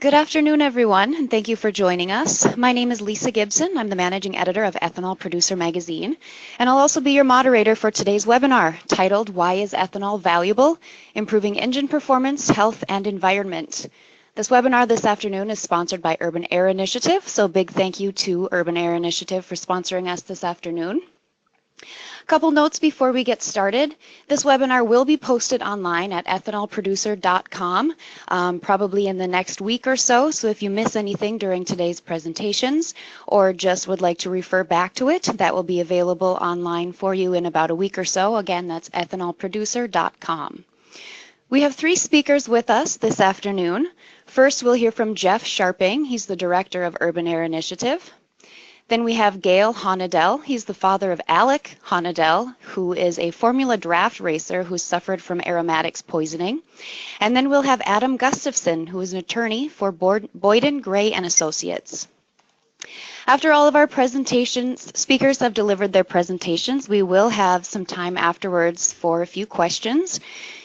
Good afternoon, everyone, and thank you for joining us. My name is Lisa Gibson. I'm the managing editor of Ethanol Producer Magazine, and I'll also be your moderator for today's webinar titled Why is Ethanol Valuable? Improving Engine Performance, Health, and Environment. This webinar this afternoon is sponsored by Urban Air Initiative, so big thank you to Urban Air Initiative for sponsoring us this afternoon. A couple notes before we get started. This webinar will be posted online at ethanolproducer.com probably in the next week or so. So if you miss anything during today's presentations or just would like to refer back to it, that will be available online for you in about a week or so. Again, that's ethanolproducer.com. We have three speakers with us this afternoon. First, we'll hear from Jeff Sharping. He's the director of Urban Air Initiative. Then we have Gail Honadell. He's the father of Alec Honadell, who is a Formula Draft racer who suffered from aromatics poisoning. And then we'll have Adam Gustafson, who is an attorney for Boyden, Gray and Associates. After all of our speakers have delivered their presentations, we will have some time afterwards for a few questions.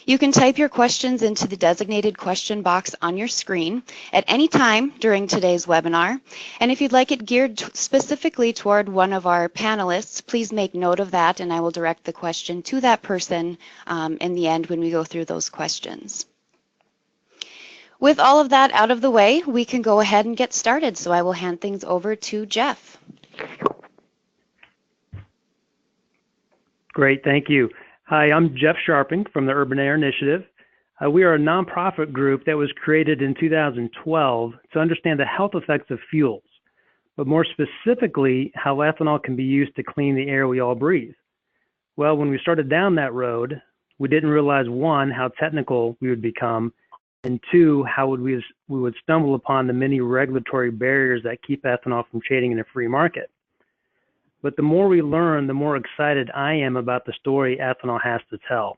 You can type your questions into the designated question box on your screen at any time during today's webinar. And if you'd like it geared specifically toward one of our panelists, please make note of that and I will direct the question to that person in the end when we go through those questions. With all of that out of the way, we can go ahead and get started. So I will hand things over to Jeff. Great, thank you. Hi, I'm Jeff Sharping from the Urban Air Initiative. We are a nonprofit group that was created in 2012 to understand the health effects of fuels, but more specifically, how ethanol can be used to clean the air we all breathe. Well, when we started down that road, we didn't realize, one, how technical we would become, and two, how we would stumble upon the many regulatory barriers that keep ethanol from trading in a free market. But the more we learn, the more excited I am about the story ethanol has to tell.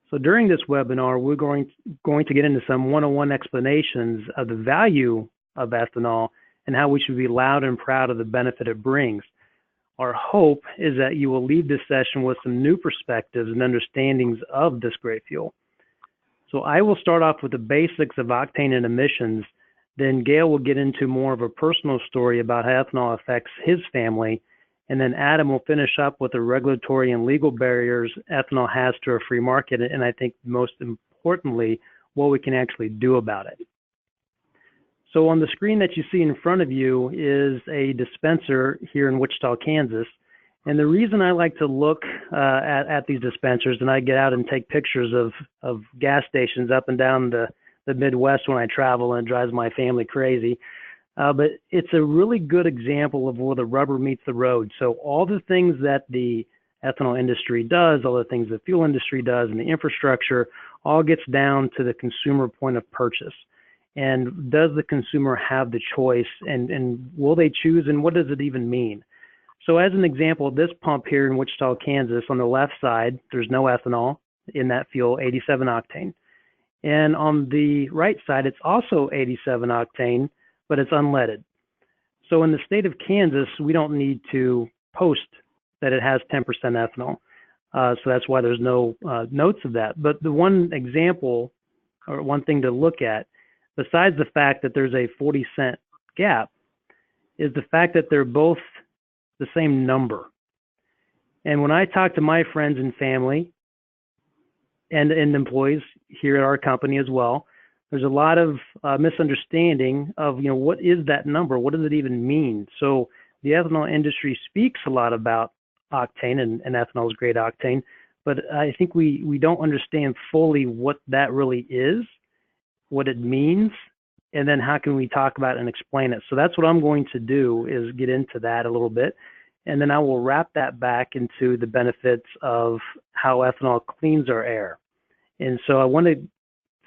So during this webinar, we're going to get into some one-on-one explanations of the value of ethanol and how we should be loud and proud of the benefit it brings. Our hope is that you will leave this session with some new perspectives and understandings of this great fuel. So I will start off with the basics of octane and emissions, then Gail will get into more of a personal story about how ethanol affects his family, and then Adam will finish up with the regulatory and legal barriers ethanol has to a free market, and I think most importantly, what we can actually do about it. So on the screen that you see in front of you is a dispenser here in Wichita, Kansas. And the reason I like to look at these dispensers, and I get out and take pictures of gas stations up and down the Midwest when I travel, and it drives my family crazy. But it's a really good example of where the rubber meets the road. So all the things that the ethanol industry does, all the things the fuel industry does, and the infrastructure, all gets down to the consumer point of purchase. And does the consumer have the choice, and will they choose, and what does it even mean? So as an example, this pump here in Wichita, Kansas, on the left side, there's no ethanol in that fuel, 87 octane. And on the right side, it's also 87 octane, but it's unleaded. So in the state of Kansas, we don't need to post that it has 10% ethanol. So that's why there's no notes of that. But the one example, or one thing to look at, besides the fact that there's a 40-cent gap, is the fact that they're both the same number. And when I talk to my friends and family and employees here at our company as well, there's a lot of misunderstanding of, what is that number? What does it even mean? So the ethanol industry speaks a lot about octane, and ethanol is great octane, but I think we don't understand fully what that really is, what it means, and then how can we talk about it and explain it. So that's what I'm going to do, is get into that a little bit, and then I will wrap that back into the benefits of how ethanol cleans our air. And so I want to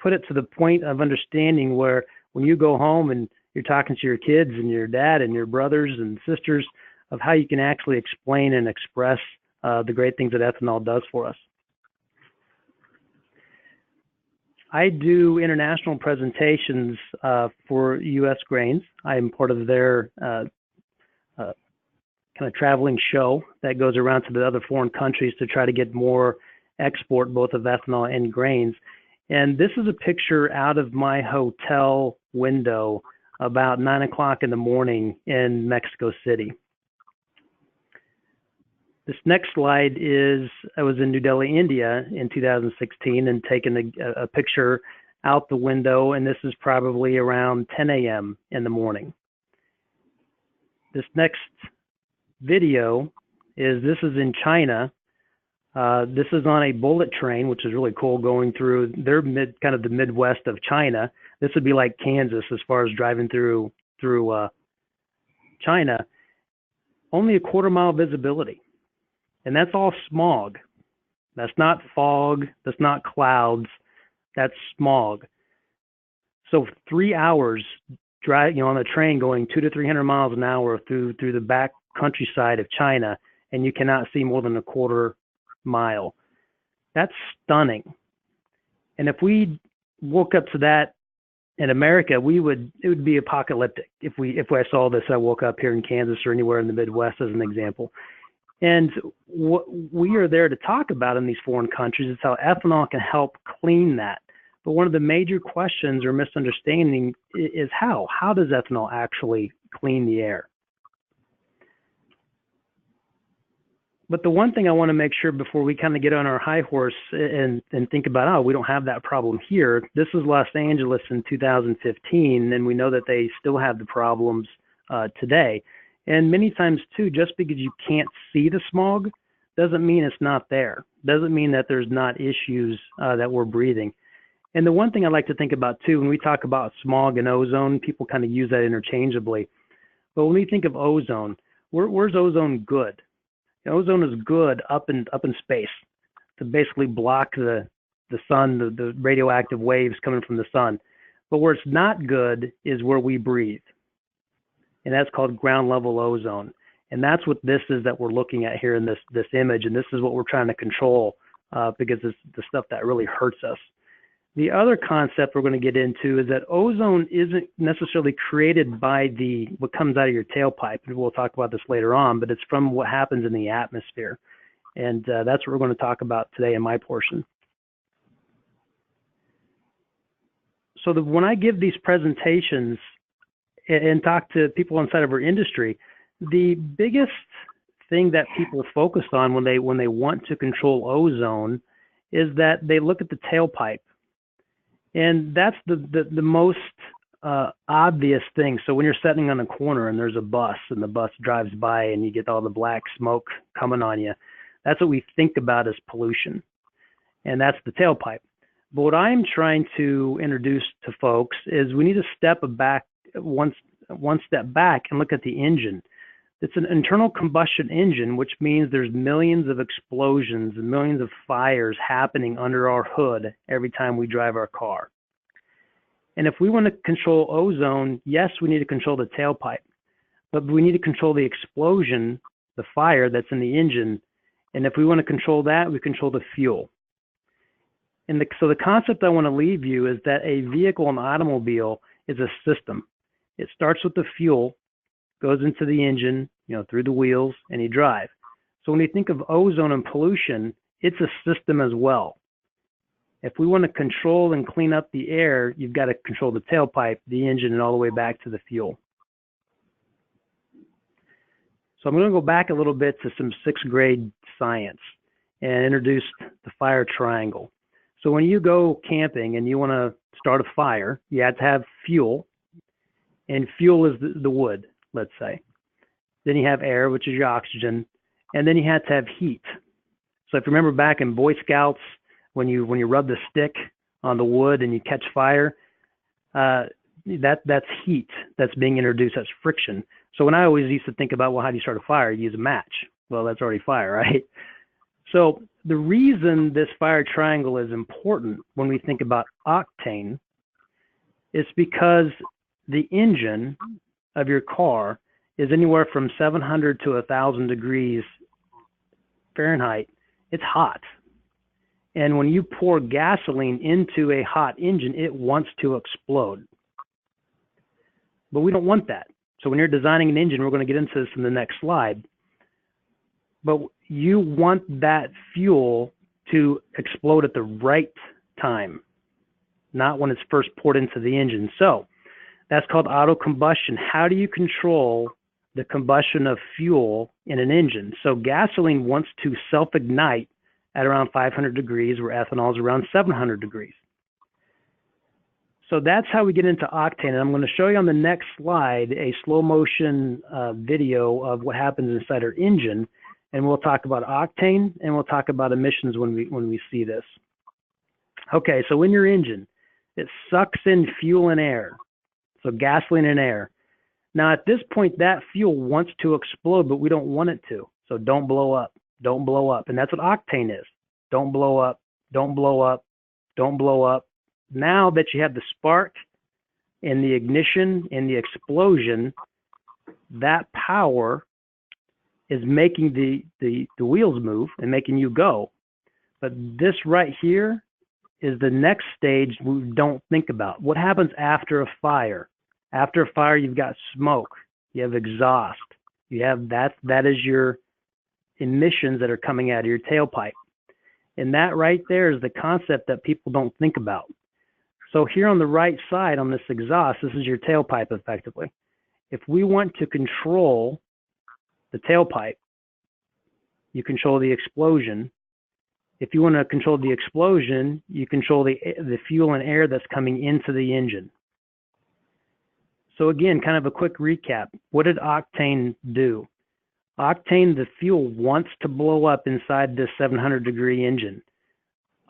put it to the point of understanding where when you go home and you're talking to your kids and your dad and your brothers and sisters, of how you can actually explain and express the great things that ethanol does for us. I do international presentations for U.S. Grains. I am part of their kind of traveling show that goes around to the other foreign countries to try to get more export, both of ethanol and grains. And this is a picture out of my hotel window about 9 o'clock in the morning in Mexico City. This next slide is, I was in New Delhi, India in 2016 and taking a picture out the window, and this is probably around 10 a.m. in the morning. This next video this is in China. This is on a bullet train, which is really cool, going through kind of the Midwest of China. This would be like Kansas as far as driving through China. Only a quarter-mile visibility. And that's all smog. That's not fog. That's not clouds. That's smog. So 3 hours on a train going 200 to 300 miles an hour through the back countryside of China, and you cannot see more than a quarter mile. That's stunning. And if we woke up to that in America, it would be apocalyptic. If I saw this, I woke up here in Kansas or anywhere in the Midwest as an example. And what we are there to talk about in these foreign countries is how ethanol can help clean that. But one of the major questions or misunderstanding is how does ethanol actually clean the air? But the one thing I want to make sure before we kind of get on our high horse and think about, we don't have that problem here. This is Los Angeles in 2015, and we know that they still have the problems today. And many times too, just because you can't see the smog doesn't mean it's not there. Doesn't mean that there's not issues that we're breathing. And the one thing I like to think about too, when we talk about smog and ozone, people kind of use that interchangeably. But when we think of ozone, where's ozone good? Ozone is good up in space to basically block the sun, the radioactive waves coming from the sun. But where it's not good is where we breathe. And that's called ground level ozone. And that's what this is that we're looking at here in this image. And this is what we're trying to control because it's the stuff that really hurts us. The other concept we're going to get into is that ozone isn't necessarily created by what comes out of your tailpipe. And we'll talk about this later on, but it's from what happens in the atmosphere. And that's what we're going to talk about today in my portion. So when I give these presentations and talk to people inside of our industry, the biggest thing that people focus on when they want to control ozone is that they look at the tailpipe. And that's the most obvious thing. So when you're sitting on a corner and there's a bus and the bus drives by and you get all the black smoke coming on you, that's what we think about as pollution. And that's the tailpipe. But what I'm trying to introduce to folks is we need to step back, one step back and look at the engine. It's an internal combustion engine, which means there's millions of explosions and millions of fires happening under our hood every time we drive our car. And if we want to control ozone, yes, we need to control the tailpipe, but we need to control the explosion, the fire that's in the engine. And if we want to control that, we control the fuel. And so the concept I want to leave you is that a vehicle, an automobile, is a system. It starts with the fuel, goes into the engine, through the wheels, and you drive. So when you think of ozone and pollution, it's a system as well. If we want to control and clean up the air, you've got to control the tailpipe, the engine, and all the way back to the fuel. So I'm going to go back a little bit to some sixth grade science and introduce the fire triangle. So when you go camping and you want to start a fire, you have to have fuel, and fuel is the wood, let's say. Then you have air, which is your oxygen, and then you have to have heat. So if you remember back in Boy Scouts, when you rub the stick on the wood and you catch fire, that's heat that's being introduced. That's friction. So when I always used to think about, well, how do you start a fire? You use a match. Well, that's already fire, right? So the reason this fire triangle is important when we think about octane is because the engine of your car is anywhere from 700 to 1,000 degrees Fahrenheit. It's hot. And when you pour gasoline into a hot engine, it wants to explode. But we don't want that. So when you're designing an engine, we're going to get into this in the next slide, but you want that fuel to explode at the right time, not when it's first poured into the engine. So That's called auto combustion. How do you control the combustion of fuel in an engine? So gasoline wants to self-ignite at around 500 degrees, where ethanol is around 700 degrees. So that's how we get into octane. And I'm going to show you on the next slide a slow motion video of what happens inside our engine. And we'll talk about octane and we'll talk about emissions when we see this. Okay, so in your engine, it sucks in fuel and air. So gasoline and air. Now at this point, that fuel wants to explode, but we don't want it to. So don't blow up, don't blow up. And that's what octane is. Don't blow up, don't blow up, don't blow up. Now that you have the spark and the ignition and the explosion, that power is making the wheels move and making you go. But this right here is the next stage we don't think about. What happens after a fire? After a fire, you've got smoke, you have exhaust, you have that is your emissions that are coming out of your tailpipe. And that right there is the concept that people don't think about. So here on the right side on this exhaust, this is your tailpipe effectively. If we want to control the tailpipe, you control the explosion. If you want to control the explosion, you control the fuel and air that's coming into the engine. So again, kind of a quick recap. What did octane do? Octane, the fuel wants to blow up inside this 700-degree engine.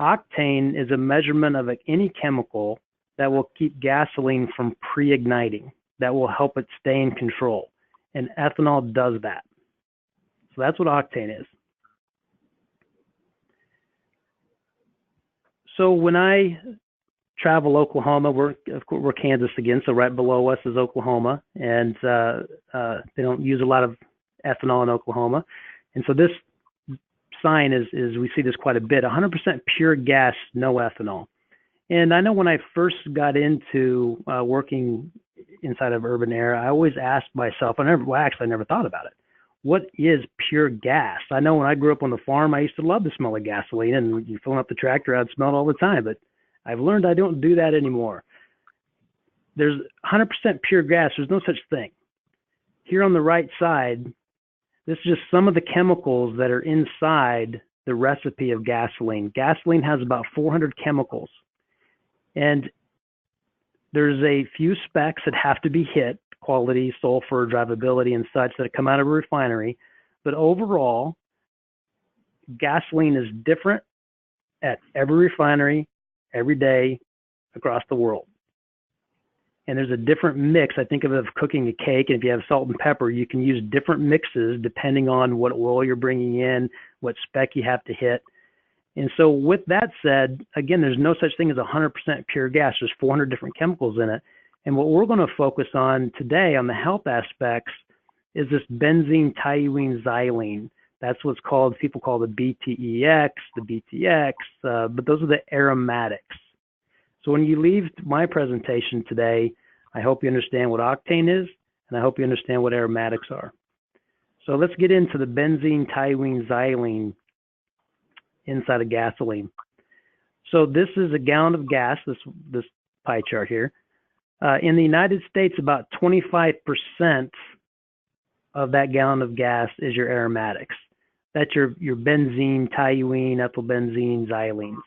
Octane is a measurement of any chemical that will keep gasoline from pre-igniting, that will help it stay in control. And ethanol does that. So that's what octane is. So when I travel Oklahoma, we're Kansas again, so right below us is Oklahoma, and they don't use a lot of ethanol in Oklahoma. And so this sign is we see this quite a bit, 100% pure gas, no ethanol. And I know when I first got into working inside of urban air, I always asked myself, I never thought about it. What is pure gas? I know when I grew up on the farm, I used to love the smell of gasoline, and you filling up the tractor, I'd smell it all the time, but I've learned I don't do that anymore. There's 100% pure gas. There's no such thing. Here on the right side, this is just some of the chemicals that are inside the recipe of gasoline. Gasoline has about 400 chemicals. And there's a few specs that have to be hit, quality, sulfur, drivability, and such, that come out of a refinery. But overall, gasoline is different at every refinery, every day, across the world. And there's a different mix. I think of it as cooking a cake, and if you have salt and pepper, you can use different mixes depending on what oil you're bringing in, what spec you have to hit. And so with that said, again, there's no such thing as 100% pure gas. There's 400 different chemicals in it. And what we're going to focus on today on the health aspects is this benzene, toluene, xylene. That's what's called, people call the BTEX, the BTX, but those are the aromatics. So when you leave my presentation today, I hope you understand what octane is, and I hope you understand what aromatics are. So let's get into the benzene, toluene, xylene inside of gasoline. So this is a gallon of gas, this pie chart here. In the United States, about 25% of that gallon of gas is your aromatics. That's your benzene, toluene, ethylbenzene, xylenes.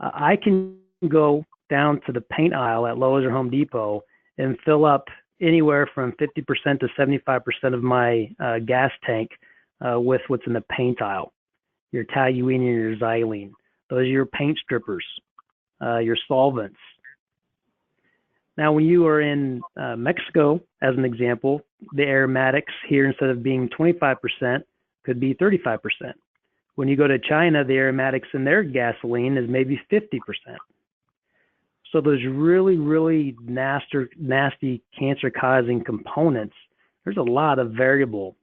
I can go down to the paint aisle at Lowe's or Home Depot and fill up anywhere from 50% to 75% of my gas tank with what's in the paint aisle. Your toluene and your xylene. Those are your paint strippers, your solvents. Now, when you are in Mexico, as an example, the aromatics here, instead of being 25%, could be 35%. When you go to China, the aromatics in their gasoline is maybe 50%. So those really, really nasty cancer-causing components, there's a lot of variable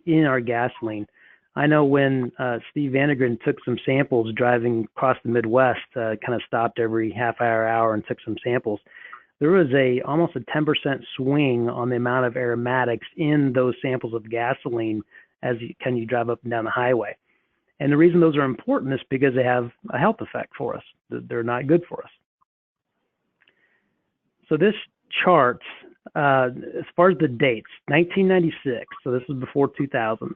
in our gasoline. I know when Steve Vandergren took some samples driving across the Midwest, kind of stopped every half hour and took some samples. There was almost a 10% swing on the amount of aromatics in those samples of gasoline as you drive up and down the highway. And the reason those are important is because they have a health effect for us. They're not good for us. So this chart, as far as the dates, 1996, so this is before 2000.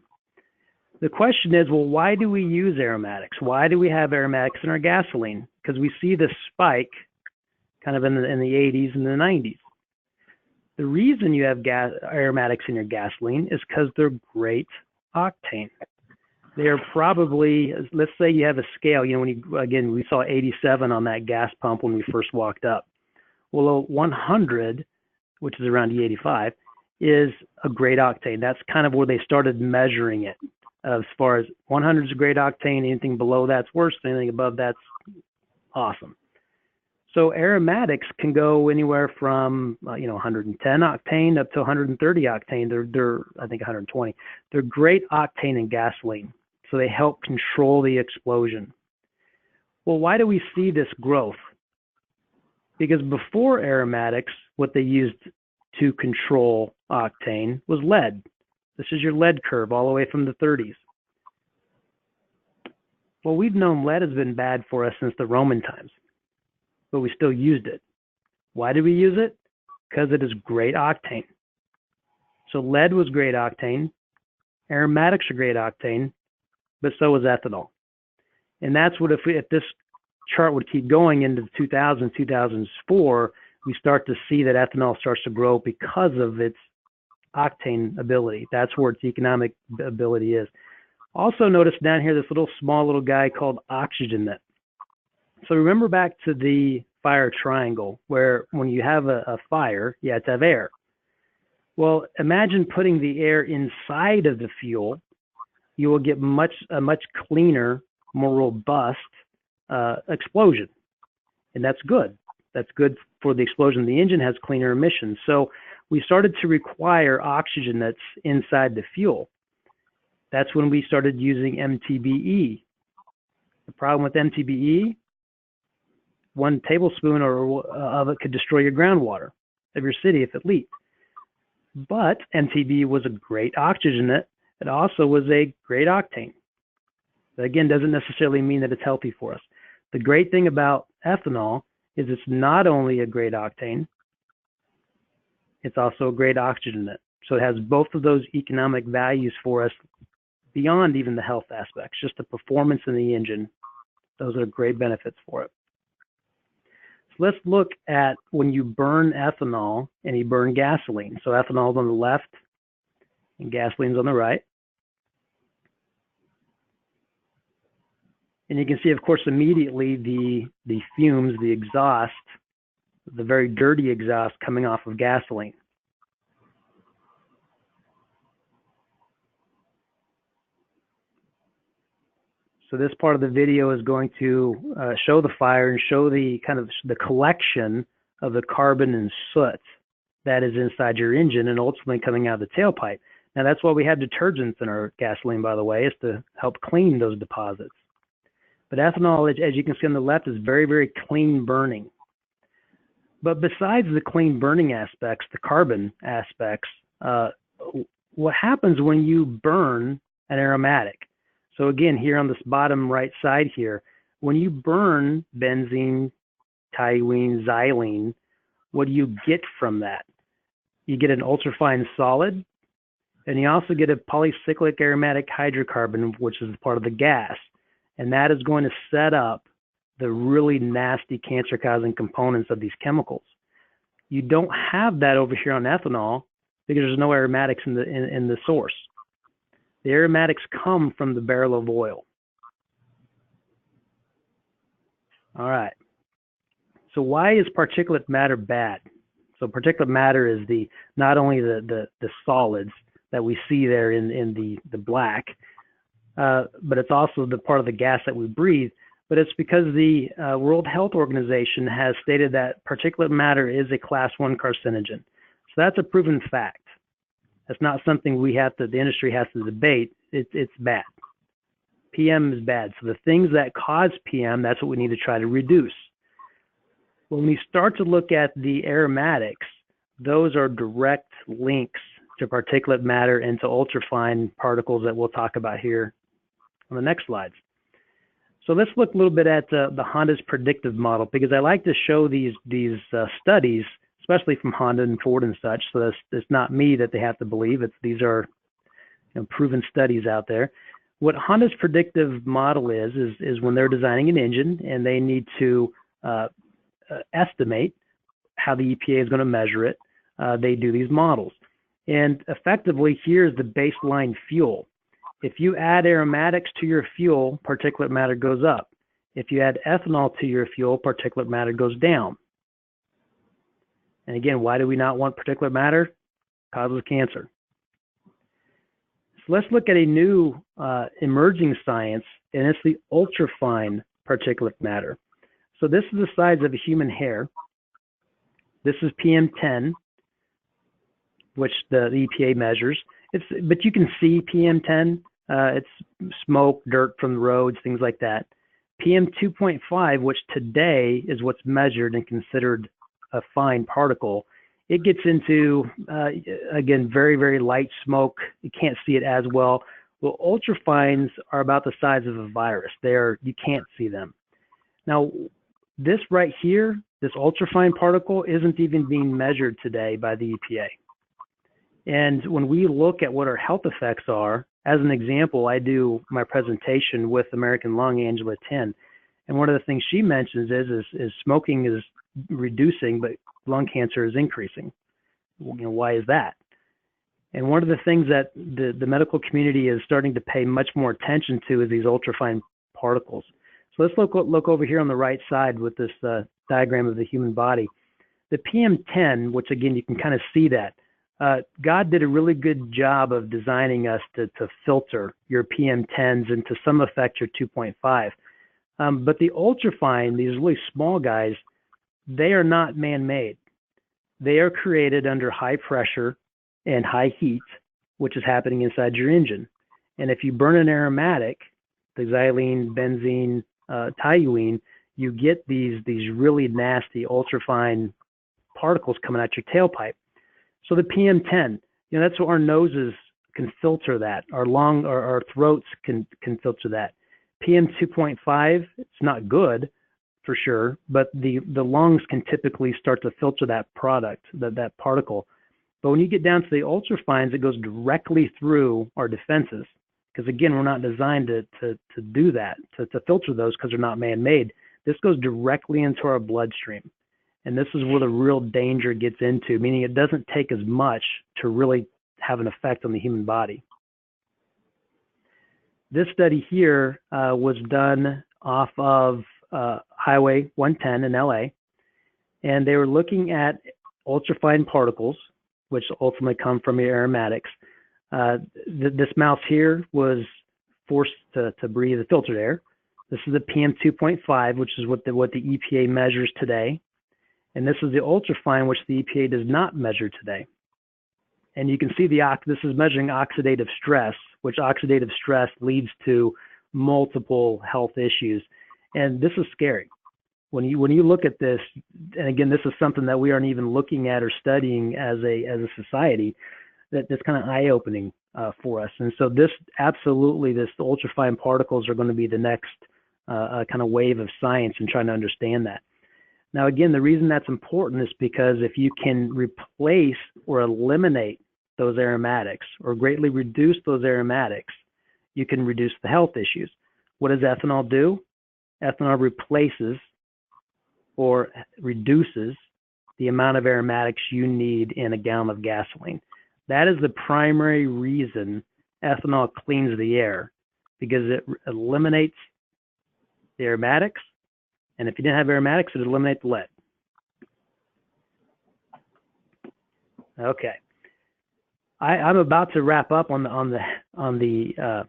The question is, well, why do we use aromatics? Why do we have aromatics in our gasoline? Because we see this spike kind of in the 80s and the 90s. The reason you have aromatics in your gasoline is because they're great octane. They are probably, let's say you have a scale, again, we saw 87 on that gas pump when we first walked up. Well, a 100, which is around E85, is a great octane. That's kind of where they started measuring it. As far as 100 is a great octane, anything below that's worse, anything above that's awesome. So aromatics can go anywhere from 110 octane up to 130 octane. They're I think 120. They're great octane in gasoline, so they help control the explosion. Well, why do we see this growth? Because before aromatics, what they used to control octane was lead. This is your lead curve all the way from the 30s. Well, we've known lead has been bad for us since the Roman times, but we still used it. Why did we use it? Because it is great octane. So lead was great octane, aromatics are great octane, but so was ethanol. And that's what if this chart would keep going into 2000, 2004, we start to see that ethanol starts to grow because of its octane ability. That's where its economic ability is. Also notice down here this small little guy called oxygen. So remember back to the fire triangle where when you have a fire, you have to have air. Well, imagine putting the air inside of the fuel. You will get a much cleaner, more robust explosion. And that's good. That's good for the explosion. The engine has cleaner emissions. So we started to require oxygen that's inside the fuel. That's when we started using MTBE. The problem with MTBE, 1 tablespoon of it could destroy your groundwater of your city if it leaked. But MTBE was a great oxygenant. It also was a great octane. That again doesn't necessarily mean that it's healthy for us. The great thing about ethanol is it's not only a great octane, it's also a great oxygenant. So it has both of those economic values for us beyond even the health aspects, just the performance in the engine. Those are great benefits for it. So let's look at when you burn ethanol and you burn gasoline. So ethanol is on the left and gasoline's on the right. And you can see, of course, immediately the fumes, the exhaust, the very dirty exhaust coming off of gasoline. So this part of the video is going to show the fire and show the kind of the collection of the carbon and soot that is inside your engine and ultimately coming out of the tailpipe. Now that's why we have detergents in our gasoline, by the way, is to help clean those deposits. But ethanol, as you can see on the left, is very, very clean burning. But besides the clean burning aspects, the carbon aspects, what happens when you burn an aromatic? So again, here on this bottom right side here, when you burn benzene, toluene, xylene, what do you get from that? You get an ultrafine solid, and you also get a polycyclic aromatic hydrocarbon, which is part of the gas. And that is going to set up the really nasty cancer-causing components of these chemicals. You don't have that over here on ethanol because there's no aromatics in the source. The aromatics come from the barrel of oil. All right. So why is particulate matter bad? So particulate matter is not only the solids that we see there in the black, but it's also the part of the gas that we breathe. But it's because the World Health Organization has stated that particulate matter is a class 1 carcinogen. So that's a proven fact. That's not something the industry has to debate. It's bad. PM is bad. So the things that cause PM, that's what we need to try to reduce. When we start to look at the aromatics, those are direct links to particulate matter and to ultrafine particles that we'll talk about here on the next slides. So let's look a little bit at the Honda's predictive model, because I like to show these studies especially from Honda and Ford and such. So it's not me that they have to believe. These are proven studies out there. What Honda's predictive model is when they're designing an engine and they need to estimate how the EPA is going to measure it, they do these models. And effectively, here's the baseline fuel. If you add aromatics to your fuel, particulate matter goes up. If you add ethanol to your fuel, particulate matter goes down. And again, why do we not want particulate matter? Causes cancer. So let's look at a new emerging science, and it's the ultrafine particulate matter. So this is the size of a human hair. This is PM10, which the EPA measures. But you can see PM10. It's smoke, dirt from the roads, things like that. PM 2.5, which today is what's measured and considered a fine particle, it gets into, again, very, very light smoke. You can't see it as well. Well, ultrafines are about the size of a virus. You can't see them. Now, this right here, this ultrafine particle isn't even being measured today by the EPA. And when we look at what our health effects are, as an example, I do my presentation with American Lung, Angela Tin, and one of the things she mentions is smoking is reducing, but lung cancer is increasing. Why is that? And one of the things that the medical community is starting to pay much more attention to is these ultrafine particles. So let's look over here on the right side with this diagram of the human body. The PM10, which again, you can kind of see that. God did a really good job of designing us to filter your PM10s and to some effect your 2.5. But the ultrafine, these really small guys, they are not man-made. They are created under high pressure and high heat, which is happening inside your engine. And if you burn an aromatic, the xylene, benzene, toluene, you get these really nasty ultrafine particles coming out your tailpipe. So the PM10, that's what our noses can filter that. Our throats can filter that. PM 2.5, it's not good for sure, but the lungs can typically start to filter that product, that particle. But when you get down to the ultrafines, it goes directly through our defenses. Because again, we're not designed to do that, to filter those because they're not man-made. This goes directly into our bloodstream. And this is where the real danger gets into, meaning it doesn't take as much to really have an effect on the human body. This study here was done off of Highway 110 in LA, and they were looking at ultrafine particles, which ultimately come from your aromatics. This mouse here was forced to breathe the filtered air. This is the PM 2.5, which is what the EPA measures today. And this is the ultrafine, which the EPA does not measure today. And you can see this is measuring oxidative stress, which oxidative stress leads to multiple health issues. And this is scary. When you look at this, and again, this is something that we aren't even looking at or studying as a society, that's kind of eye-opening for us. And so this ultrafine particles are going to be the next kind of wave of science in trying to understand that. Now, again, the reason that's important is because if you can replace or eliminate those aromatics or greatly reduce those aromatics, you can reduce the health issues. What does ethanol do? Ethanol replaces or reduces the amount of aromatics you need in a gallon of gasoline. That is the primary reason ethanol cleans the air, because it eliminates the aromatics. And if you didn't have aromatics, it would eliminate the lead. Okay, I'm about to wrap up on the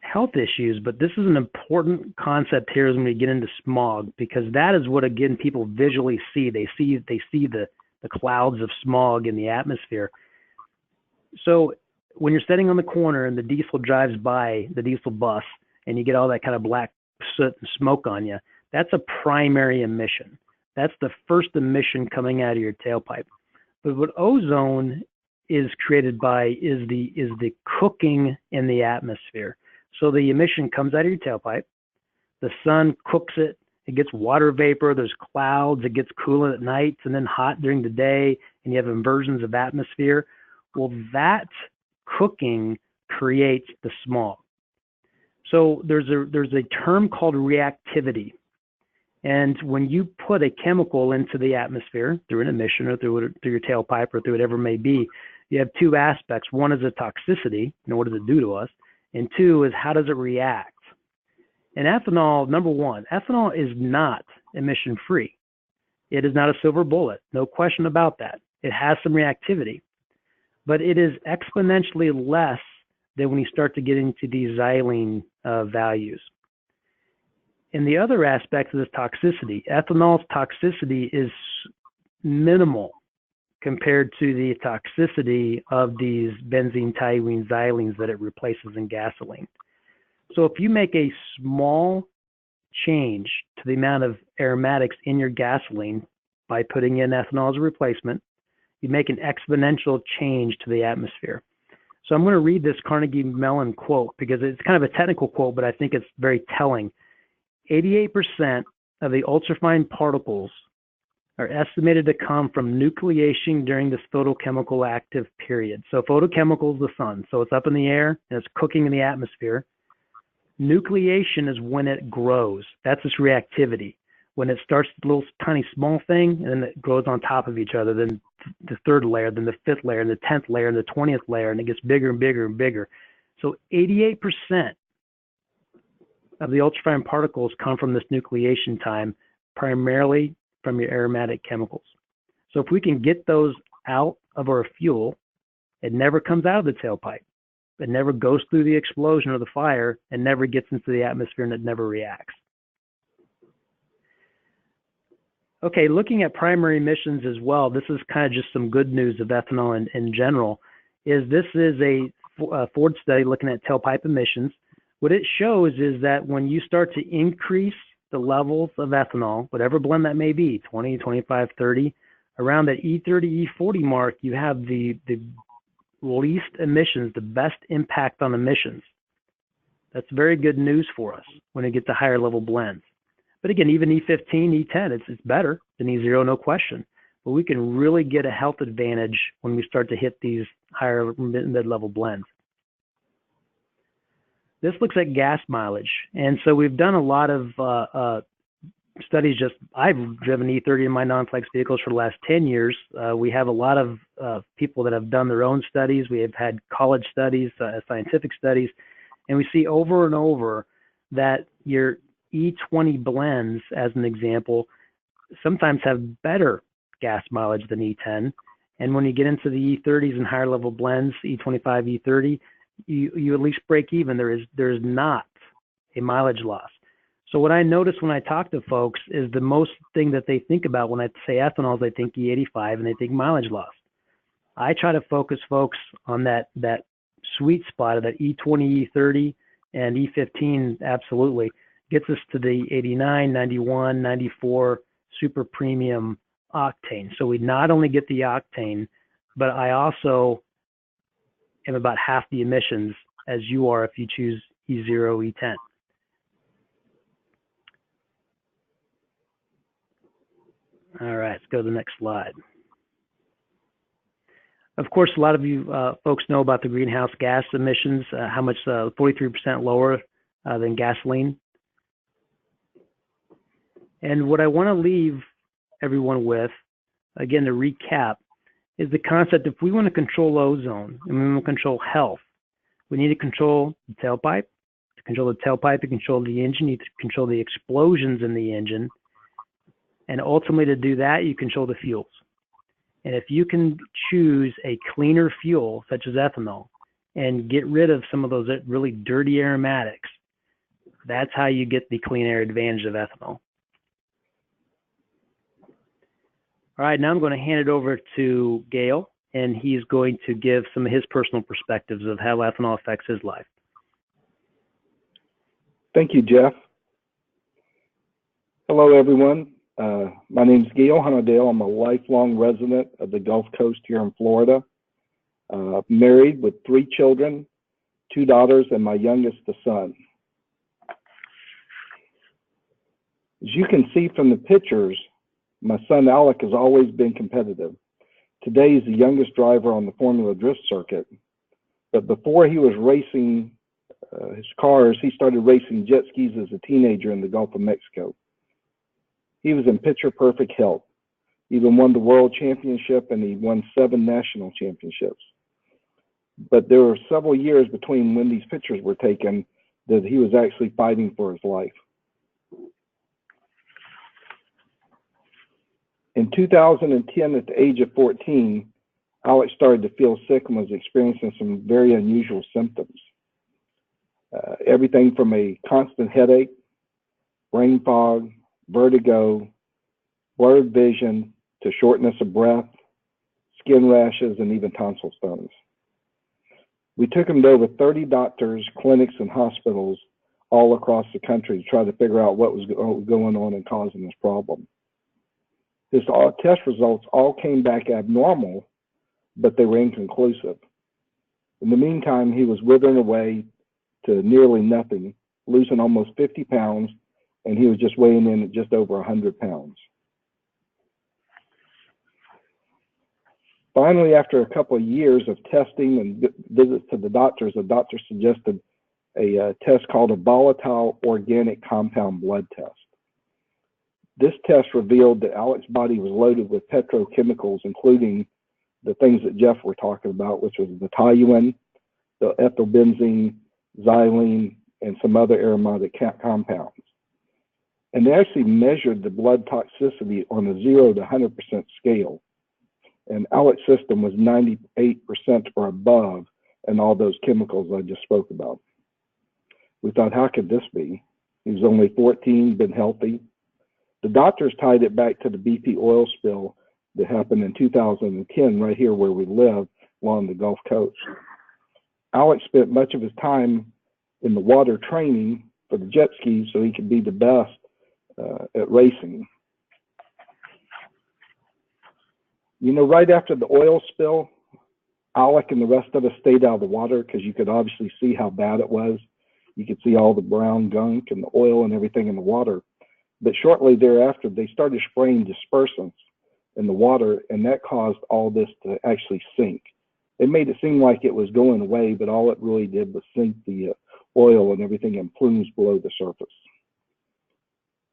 health issues, but this is an important concept here as when we get into smog, because that is what, again, people visually see. They see the clouds of smog in the atmosphere. So when you're sitting on the corner and the diesel drives by, the diesel bus, and you get all that kind of black soot and smoke on you, that's a primary emission. That's the first emission coming out of your tailpipe. But what ozone is created by is the cooking in the atmosphere. So the emission comes out of your tailpipe, the sun cooks it, It gets water vapor, there's clouds, it gets cooler at night and then hot during the day, and you have inversions of atmosphere. Well, that cooking creates the smog. So there's a term called reactivity. And when you put a chemical into the atmosphere through an emission or through your tailpipe or through whatever it may be, you have two aspects. One is the toxicity, what does it do to us? And two is how does it react? And ethanol, number one, ethanol is not emission free. It is not a silver bullet, no question about that. It has some reactivity, but it is exponentially less than when you start to get into these xylene values. And the other aspect of this toxicity, ethanol's toxicity is minimal compared to the toxicity of these benzene, toluene, xylenes that it replaces in gasoline. So if you make a small change to the amount of aromatics in your gasoline by putting in ethanol as a replacement, you make an exponential change to the atmosphere. So I'm going to read this Carnegie Mellon quote because it's kind of a technical quote, but I think it's very telling. 88% of the ultrafine particles are estimated to come from nucleation during this photochemical active period. So photochemical is the sun. So it's up in the air and it's cooking in the atmosphere. Nucleation is when it grows. That's its reactivity. When it starts a little tiny small thing and then it grows on top of each other, then the third layer, then the fifth layer, and the 10th layer, and the 20th layer, and it gets bigger and bigger and bigger. So 88% of the ultrafine particles come from this nucleation time, primarily from your aromatic chemicals. So if we can get those out of our fuel, it never comes out of the tailpipe. It never goes through the explosion or the fire and never gets into the atmosphere, and it never reacts. Okay, looking at primary emissions as well, this is kind of just some good news of ethanol in general, is this is a Ford study looking at tailpipe emissions. What it shows is that when you start to increase the levels of ethanol, whatever blend that may be, 20, 25, 30, around that E30, E40 mark, you have the least emissions, the best impact on emissions. That's very good news for us when it gets to higher level blends. But again, even E15, E10, it's better than E0, no question. But we can really get a health advantage when we start to hit these higher mid-level blends. This looks at gas mileage. And so we've done a lot of studies. I've driven E30 in my non-flex vehicles for the last 10 years. We have a lot of people that have done their own studies. We have had college studies, scientific studies, and we see over and over that your E20 blends, as an example, sometimes have better gas mileage than E10. And when you get into the E30s and higher level blends, E25, E30, you at least break even. There is not a mileage loss. So what I notice when I talk to folks is the most thing that they think about when I say ethanol is they think E85 and they think mileage loss. I try to focus folks on that sweet spot of that E20, E30, and E15 absolutely gets us to the 89, 91, 94 super premium octane. So we not only get the octane, but I also am about half the emissions as you are if you choose E0, E10. All right, let's go to the next slide. Of course, a lot of you folks know about the greenhouse gas emissions, how much 43% lower than gasoline. And what I want to leave everyone with, again, to recap, is the concept if we want to control ozone and we want to control health, we need to control the tailpipe. To control the tailpipe, to control the engine, you need to control the explosions in the engine. And ultimately, to do that, you control the fuels. And if you can choose a cleaner fuel, such as ethanol, and get rid of some of those really dirty aromatics, that's how you get the clean air advantage of ethanol. All right, now I'm going to hand it over to Gail, and he's going to give some of his personal perspectives of how ethanol affects his life. Thank you, Jeff. Hello, everyone. My name is Gail Hunnadale. I'm a lifelong resident of the Gulf Coast here in Florida. Married with 3 children, 2 daughters, and my youngest a son. As you can see from the pictures, my son Alec has always been competitive. Today he's the youngest driver on the Formula Drift circuit, but before he was racing his cars, he started racing jet skis as a teenager in the Gulf of Mexico. He was in picture perfect health. He even won the world championship and he won 7 national championships. But there were several years between when these pictures were taken that he was actually fighting for his life. In 2010, at the age of 14, Alex started to feel sick and was experiencing some very unusual symptoms. Everything from a constant headache, brain fog, vertigo, blurred vision, to shortness of breath, skin rashes, and even tonsil stones. We took him to over 30 doctors, clinics, and hospitals all across the country to try to figure out what was going on and causing this problem. His test results all came back abnormal, but they were inconclusive. In the meantime, he was withering away to nearly nothing, losing almost 50 pounds, and he was just weighing in at just over 100 pounds. Finally, after a couple of years of testing and visits to the doctor suggested a test called a volatile organic compound blood test. This test revealed that Alex's body was loaded with petrochemicals, including the things that Jeff were talking about, which was the toluene, the ethylbenzene, xylene, and some other aromatic compounds. And they actually measured the blood toxicity on a 0 to 100% scale. And Alex's system was 98% or above in all those chemicals I just spoke about. We thought, how could this be? He was only 14, been healthy. The doctors tied it back to the BP oil spill that happened in 2010 right here where we live along the Gulf Coast. Alex spent much of his time in the water training for the jet skis so he could be the best at racing. You know, right after the oil spill, Alec and the rest of us stayed out of the water because you could obviously see how bad it was. You could see all the brown gunk and the oil and everything in the water. But shortly thereafter, they started spraying dispersants in the water, and that caused all this to actually sink. It made it seem like it was going away, but all it really did was sink the oil and everything in plumes below the surface.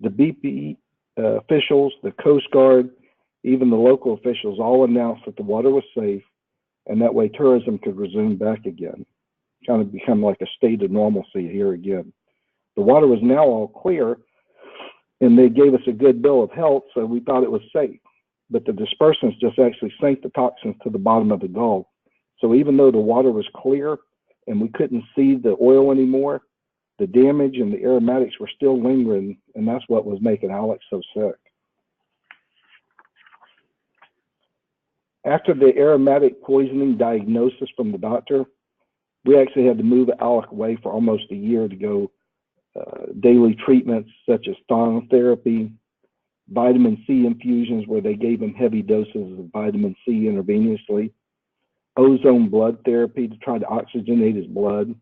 The BP officials, the Coast Guard, even the local officials all announced that the water was safe, and that way tourism could resume back again, kind of become like a state of normalcy here again. The water was now all clear, and they gave us a good bill of health, so we thought it was safe. But the dispersants just actually sank the toxins to the bottom of the Gulf. So even though the water was clear and we couldn't see the oil anymore, the damage and the aromatics were still lingering, and that's what was making Alex so sick. After the aromatic poisoning diagnosis from the doctor, we actually had to move Alec away for almost a year to go daily treatments such as therapy, vitamin C infusions where they gave him heavy doses of vitamin C intravenously, ozone blood therapy to try to oxygenate his blood.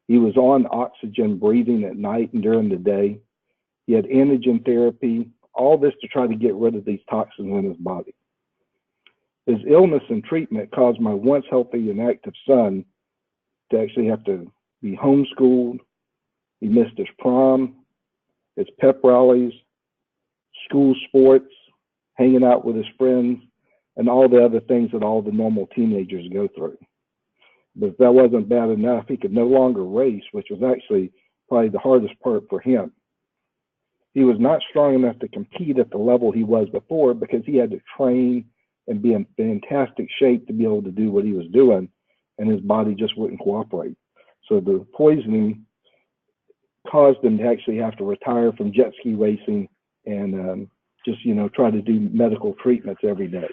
He was on oxygen breathing at night and during the day. He had antigen therapy, all this to try to get rid of these toxins in his body. His illness and treatment caused my once healthy and active son to actually have to be homeschooled. He missed his prom, his pep rallies, school sports, hanging out with his friends, and all the other things that all the normal teenagers go through. But if that wasn't bad enough, he could no longer race, which was actually probably the hardest part for him. He was not strong enough to compete at the level he was before because he had to train and be in fantastic shape to be able to do what he was doing, and his body just wouldn't cooperate. So the poisoning caused him to actually have to retire from jet ski racing and just, you know, try to do medical treatments every day.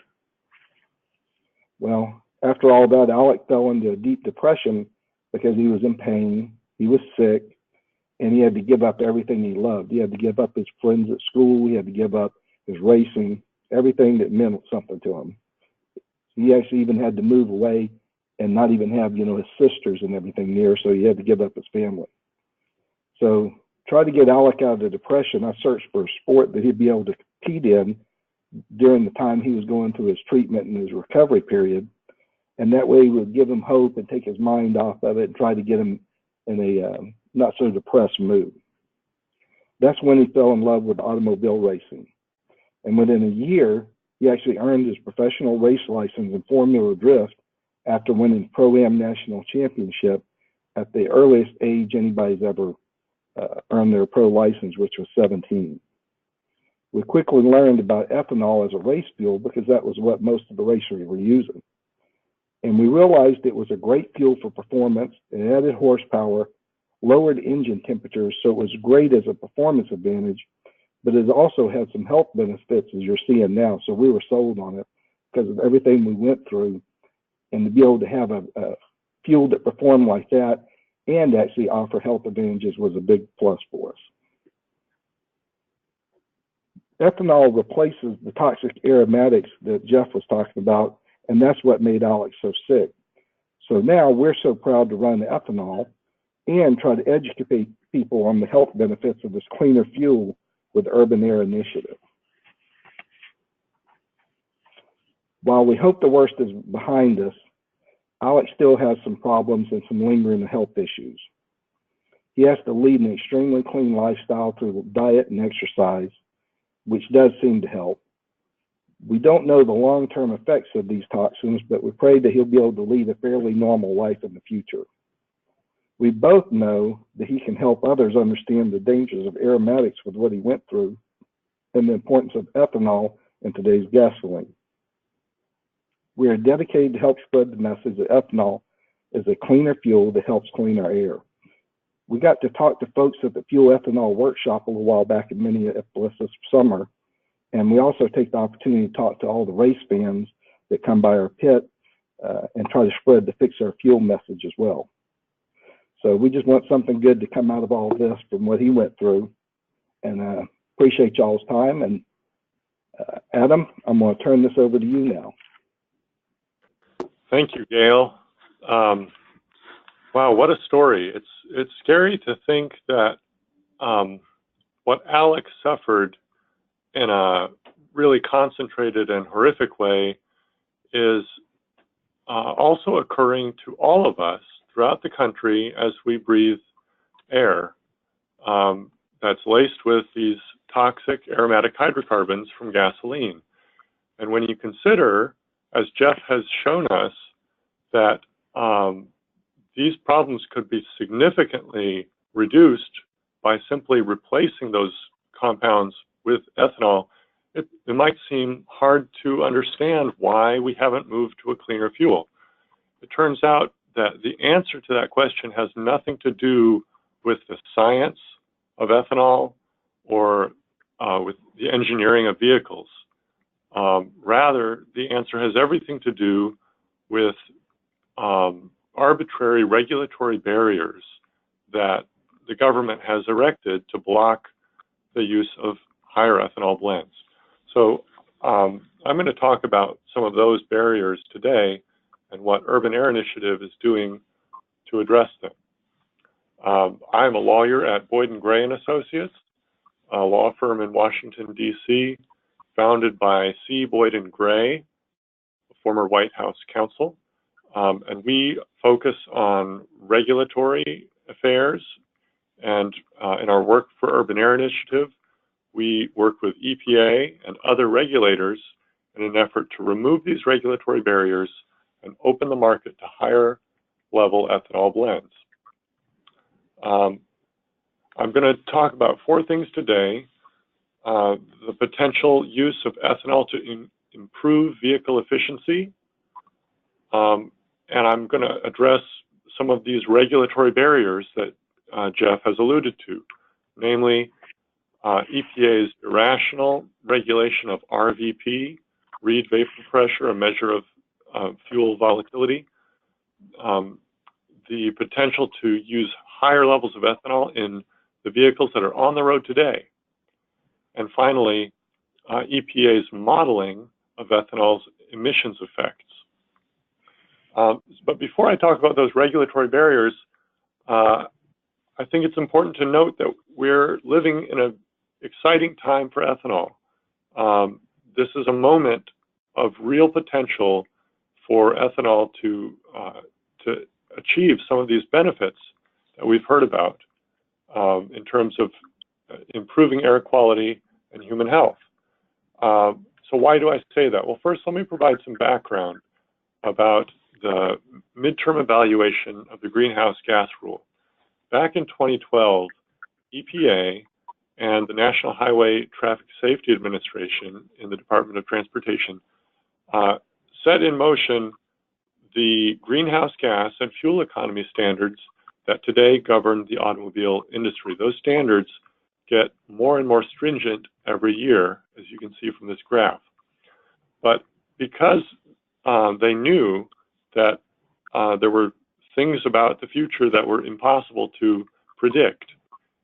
Well, after all that, Alec fell into a deep depression because he was in pain, he was sick, and he had to give up everything he loved. He had to give up his friends at school, he had to give up his racing, everything that meant something to him. He actually even had to move away and not even have, you know, his sisters and everything near, so he had to give up his family. So try to get Alec out of the depression, I searched for a sport that he'd be able to compete in during the time he was going through his treatment and his recovery period. And that way we would give him hope and take his mind off of it and try to get him in a not so depressed mood. That's when he fell in love with automobile racing. And within a year, he actually earned his professional race license in Formula Drift after winning Pro-Am National Championship at the earliest age anybody's ever earned their pro license, which was 17. We quickly learned about ethanol as a race fuel because that was what most of the racers were using. And we realized it was a great fuel for performance. It added horsepower, lowered engine temperatures, so it was great as a performance advantage, but it also had some health benefits as you're seeing now. So we were sold on it because of everything we went through, and to be able to have a fuel that performed like that and actually offer health advantages was a big plus for us. Ethanol replaces the toxic aromatics that Jeff was talking about, and that's what made Alex so sick. So now we're so proud to run ethanol and try to educate people on the health benefits of this cleaner fuel with the Urban Air Initiative. While we hope the worst is behind us, Alex still has some problems and some lingering health issues. He has to lead an extremely clean lifestyle through diet and exercise, which does seem to help. We don't know the long-term effects of these toxins, but we pray that he'll be able to lead a fairly normal life in the future. We both know that he can help others understand the dangers of aromatics with what he went through and the importance of ethanol in today's gasoline. We are dedicated to help spread the message that ethanol is a cleaner fuel that helps clean our air. We got to talk to folks at the Fuel Ethanol Workshop a little while back in Minneapolis this summer, and we also take the opportunity to talk to all the race fans that come by our pit and try to spread the Fix Our Fuel message as well. So we just want something good to come out of all this from what he went through, and appreciate y'all's time. And Adam, I'm going to turn this over to you now. Thank you, Gail. Wow, what a story. It's scary to think that what Alex suffered in a really concentrated and horrific way is also occurring to all of us throughout the country as we breathe air that's laced with these toxic aromatic hydrocarbons from gasoline. And when you consider, as Jeff has shown us, that these problems could be significantly reduced by simply replacing those compounds with ethanol, it might seem hard to understand why we haven't moved to a cleaner fuel. It turns out that the answer to that question has nothing to do with the science of ethanol or with the engineering of vehicles. Rather, the answer has everything to do with arbitrary regulatory barriers that the government has erected to block the use of higher ethanol blends. So I'm going to talk about some of those barriers today and what Urban Air Initiative is doing to address them. I'm a lawyer at Boyd & Gray & Associates, a law firm in Washington, D.C., founded by C. Boyd & Gray, a former White House counsel. And we focus on regulatory affairs. And in our work for Urban Air Initiative, we work with EPA and other regulators in an effort to remove these regulatory barriers and open the market to higher level ethanol blends. I'm going to talk about 4 things today. The potential use of ethanol to improve vehicle efficiency. And I'm going to address some of these regulatory barriers that Jeff has alluded to, namely EPA's irrational regulation of RVP, read vapor pressure, a measure of fuel volatility, the potential to use higher levels of ethanol in the vehicles that are on the road today, and finally, EPA's modeling of ethanol's emissions effects. But before I talk about those regulatory barriers, I I think it's important to note that we're living in an exciting time for ethanol. This is a moment of real potential for ethanol to achieve some of these benefits that we've heard about in terms of improving air quality and human health. So why do I say that? Well, first, let me provide some background about the midterm evaluation of the greenhouse gas rule. Back in 2012, EPA and the National Highway Traffic Safety Administration in the Department of Transportation set in motion the greenhouse gas and fuel economy standards that today govern the automobile industry. Those standards get more and more stringent every year, as you can see from this graph. But because they knew that there were things about the future that were impossible to predict,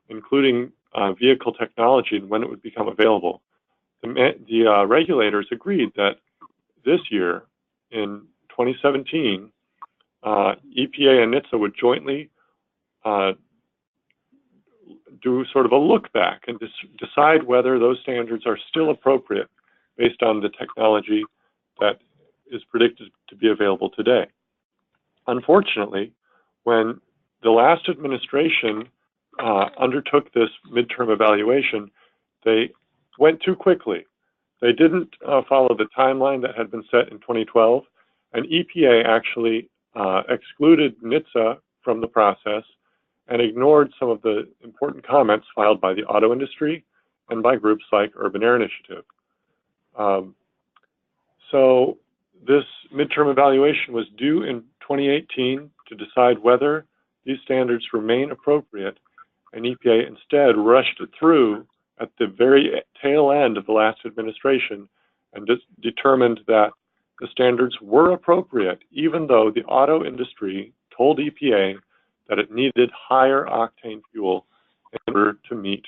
including vehicle technology and when it would become available, the regulators agreed that this year, in 2017, EPA and NHTSA would jointly do sort of a look back and decide whether those standards are still appropriate based on the technology that is predicted to be available today. Unfortunately, when the last administration undertook this midterm evaluation, they went too quickly. They didn't follow the timeline that had been set in 2012, and EPA actually excluded NHTSA from the process and ignored some of the important comments filed by the auto industry and by groups like Urban Air Initiative. So this midterm evaluation was due in 2018 to decide whether these standards remain appropriate, and EPA instead rushed it through at the very tail end of the last administration and determined that the standards were appropriate, even though the auto industry told EPA that it needed higher octane fuel in order to meet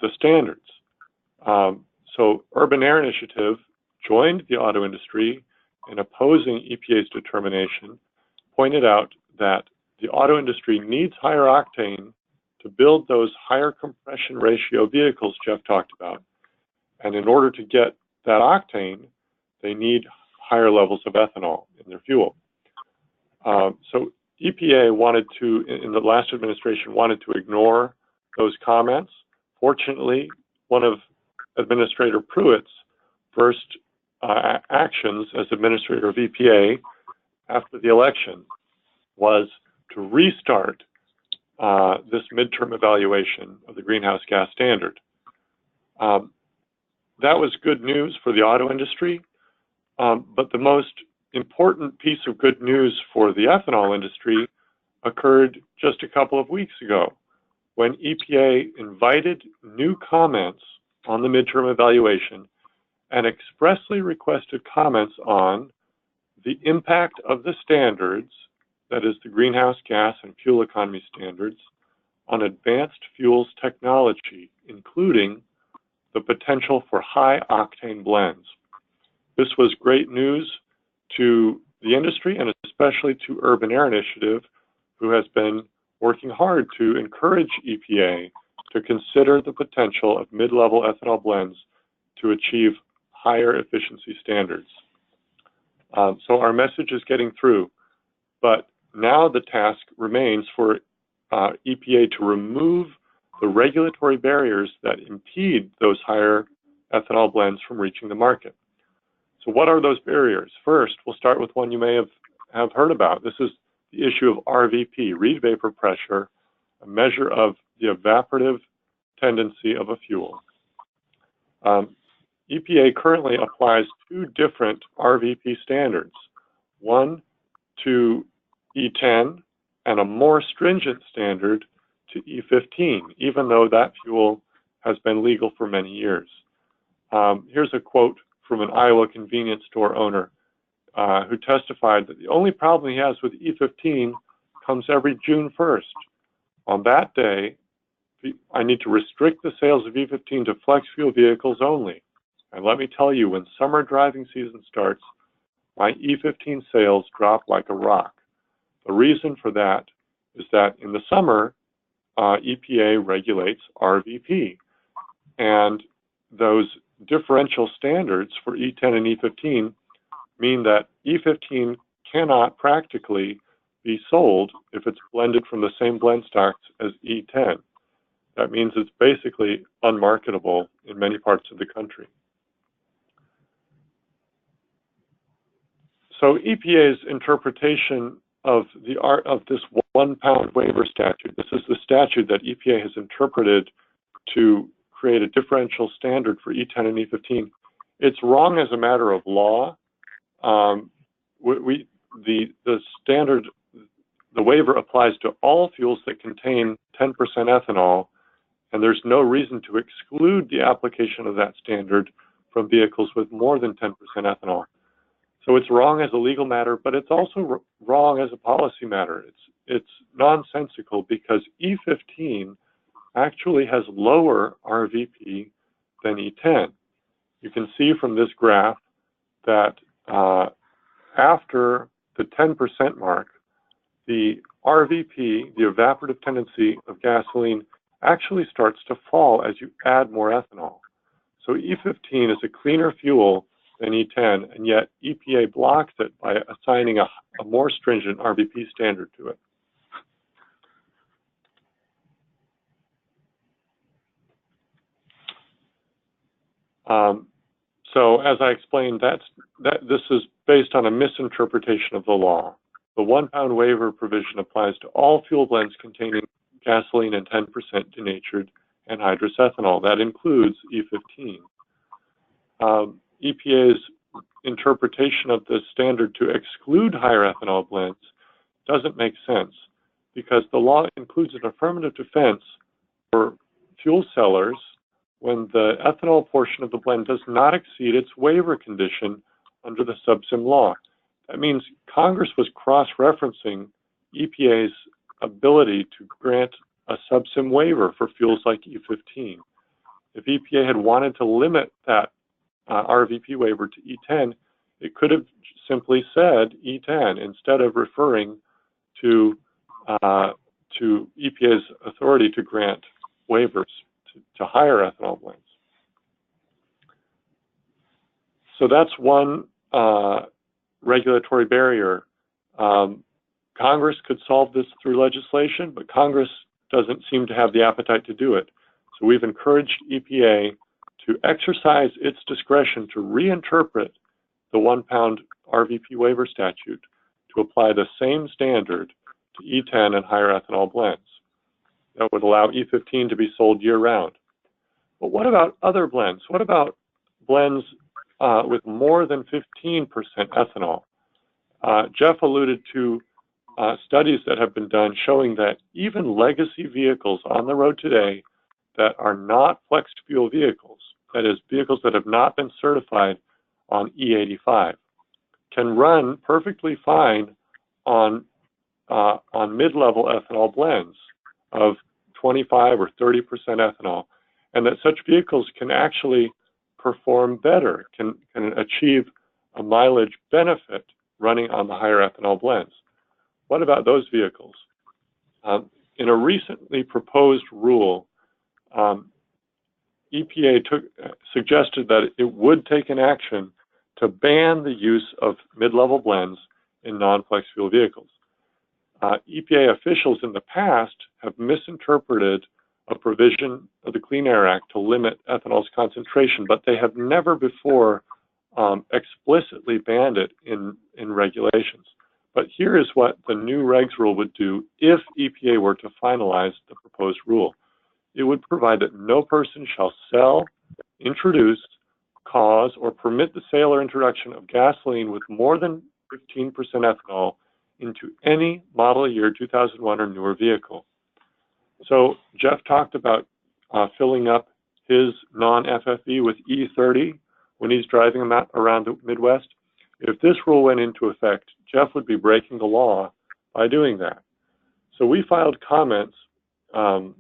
the standards. So Urban Air Initiative joined the auto industry in opposing EPA's determination, pointed out that the auto industry needs higher octane to build those higher compression ratio vehicles Jeff talked about. And in order to get that octane, they need higher levels of ethanol in their fuel. So EPA wanted to, in the last administration, wanted to ignore those comments. Fortunately, one of Administrator Pruitt's first actions as administrator of EPA after the election was to restart this midterm evaluation of the greenhouse gas standard. That was good news for the auto industry, but the most important piece of good news for the ethanol industry occurred just a couple of weeks ago when EPA invited new comments on the midterm evaluation and expressly requested comments on the impact of the standards, that is the greenhouse gas and fuel economy standards, on advanced fuels technology, including the potential for high octane blends. This was great news to the industry and especially to Urban Air Initiative, who has been working hard to encourage EPA to consider the potential of mid-level ethanol blends to achieve higher efficiency standards. So our message is getting through, but now the task remains for EPA to remove the regulatory barriers that impede those higher ethanol blends from reaching the market. So what are those barriers? First, we'll start with one you may have heard about. This is the issue of RVP, reed vapor pressure, a measure of the evaporative tendency of a fuel. EPA currently applies two different RVP standards, one to E10 and a more stringent standard to E15, even though that fuel has been legal for many years. Here's a quote from an Iowa convenience store owner who testified that the only problem he has with E15 comes every June 1st. On that day, I need to restrict the sales of E15 to flex fuel vehicles only. And let me tell you, when summer driving season starts, my E15 sales drop like a rock. The reason for that is that in the summer, EPA regulates RVP. And those differential standards for E10 and E15 mean that E15 cannot practically be sold if it's blended from the same blend stocks as E10. That means it's basically unmarketable in many parts of the country. So EPA's interpretation of this 1 pound waiver statute, this is the statute that EPA has interpreted to create a differential standard for E10 and E15. It's wrong as a matter of law. The standard, the waiver applies to all fuels that contain 10% ethanol, and there's no reason to exclude the application of that standard from vehicles with more than 10% ethanol. So it's wrong as a legal matter, but it's also wrong as a policy matter. It's nonsensical because E15 actually has lower RVP than E10. You can see from this graph that after the 10% mark, the RVP, the evaporative tendency of gasoline, actually starts to fall as you add more ethanol. So E15 is a cleaner fuel than E10, and yet EPA blocks it by assigning a more stringent RVP standard to it. So as I explained, this is based on a misinterpretation of the law. The 1 pound waiver provision applies to all fuel blends containing gasoline and 10% denatured anhydrous ethanol. That includes E15. EPA's interpretation of this standard to exclude higher ethanol blends doesn't make sense because the law includes an affirmative defense for fuel sellers when the ethanol portion of the blend does not exceed its waiver condition under the subsim law. That means Congress was cross-referencing EPA's ability to grant a subsim waiver for fuels like E15. If EPA had wanted to limit that RVP waiver to E10, it could have simply said E10 instead of referring to EPA's authority to grant waivers to higher ethanol blends. So that's one regulatory barrier. Congress could solve this through legislation, but Congress doesn't seem to have the appetite to do it. So we've encouraged EPA to exercise its discretion to reinterpret the 1 pound RVP waiver statute to apply the same standard to E10 and higher ethanol blends. That would allow E15 to be sold year-round. But what about other blends? What about blends with more than 15% ethanol? Jeff alluded to studies that have been done showing that even legacy vehicles on the road today that are not flexed fuel vehicles, that is, vehicles that have not been certified on E85, can run perfectly fine on mid-level ethanol blends of 25 or 30% ethanol, and that such vehicles can actually perform better, can achieve a mileage benefit running on the higher ethanol blends. What about those vehicles? In a recently proposed rule, EPA suggested that it would take an action to ban the use of mid-level blends in non-flex fuel vehicles. EPA officials in the past have misinterpreted a provision of the Clean Air Act to limit ethanol's concentration, but they have never before explicitly banned it in regulations. But here is what the new regs rule would do if EPA were to finalize the proposed rule. It would provide that no person shall sell, introduce, cause, or permit the sale or introduction of gasoline with more than 15% ethanol into any model year 2001 or newer vehicle. So Jeff talked about filling up his non-FFE with E30 when he's driving them around the Midwest. If this rule went into effect, Jeff would be breaking the law by doing that. So we filed comments on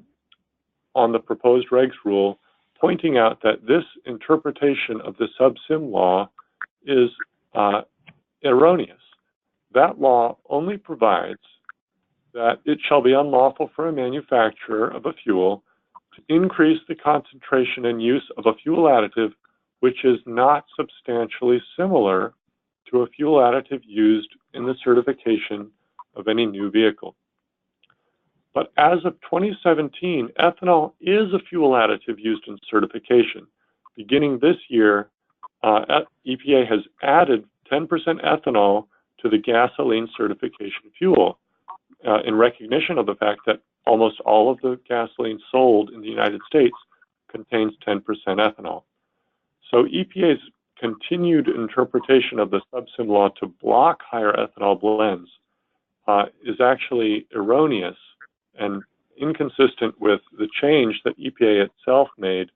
the proposed regs rule, pointing out that this interpretation of the subsim law is erroneous. That law only provides that it shall be unlawful for a manufacturer of a fuel to increase the concentration and use of a fuel additive which is not substantially similar to a fuel additive used in the certification of any new vehicle. But as of 2017, ethanol is a fuel additive used in certification. Beginning this year, EPA has added 10% ethanol to the gasoline certification fuel in recognition of the fact that almost all of the gasoline sold in the United States contains 10% ethanol. So EPA's continued interpretation of the subsim law to block higher ethanol blends is actually erroneous and inconsistent with the change that EPA itself made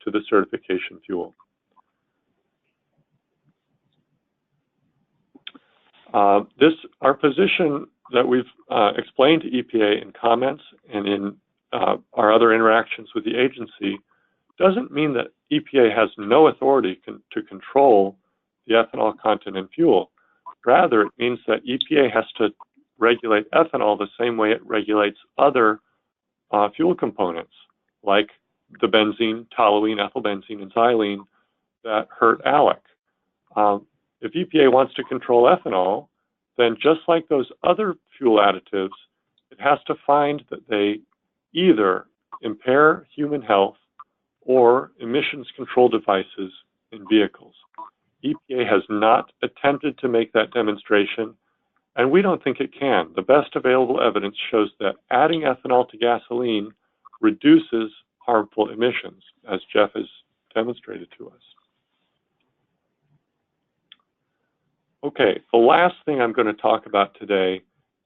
to the certification fuel. Our position that we've explained to EPA in comments and in our other interactions with the agency doesn't mean that EPA has no authority to control the ethanol content in fuel. Rather, it means that EPA has to regulate ethanol the same way it regulates other fuel components, like the benzene, toluene, ethylbenzene, and xylene that hurt ALEC. If EPA wants to control ethanol, then just like those other fuel additives, it has to find that they either impair human health or emissions control devices in vehicles. EPA has not attempted to make that demonstration, and we don't think it can. The best available evidence shows that adding ethanol to gasoline reduces harmful emissions, as Jeff has demonstrated to us. Okay, the last thing I'm going to talk about today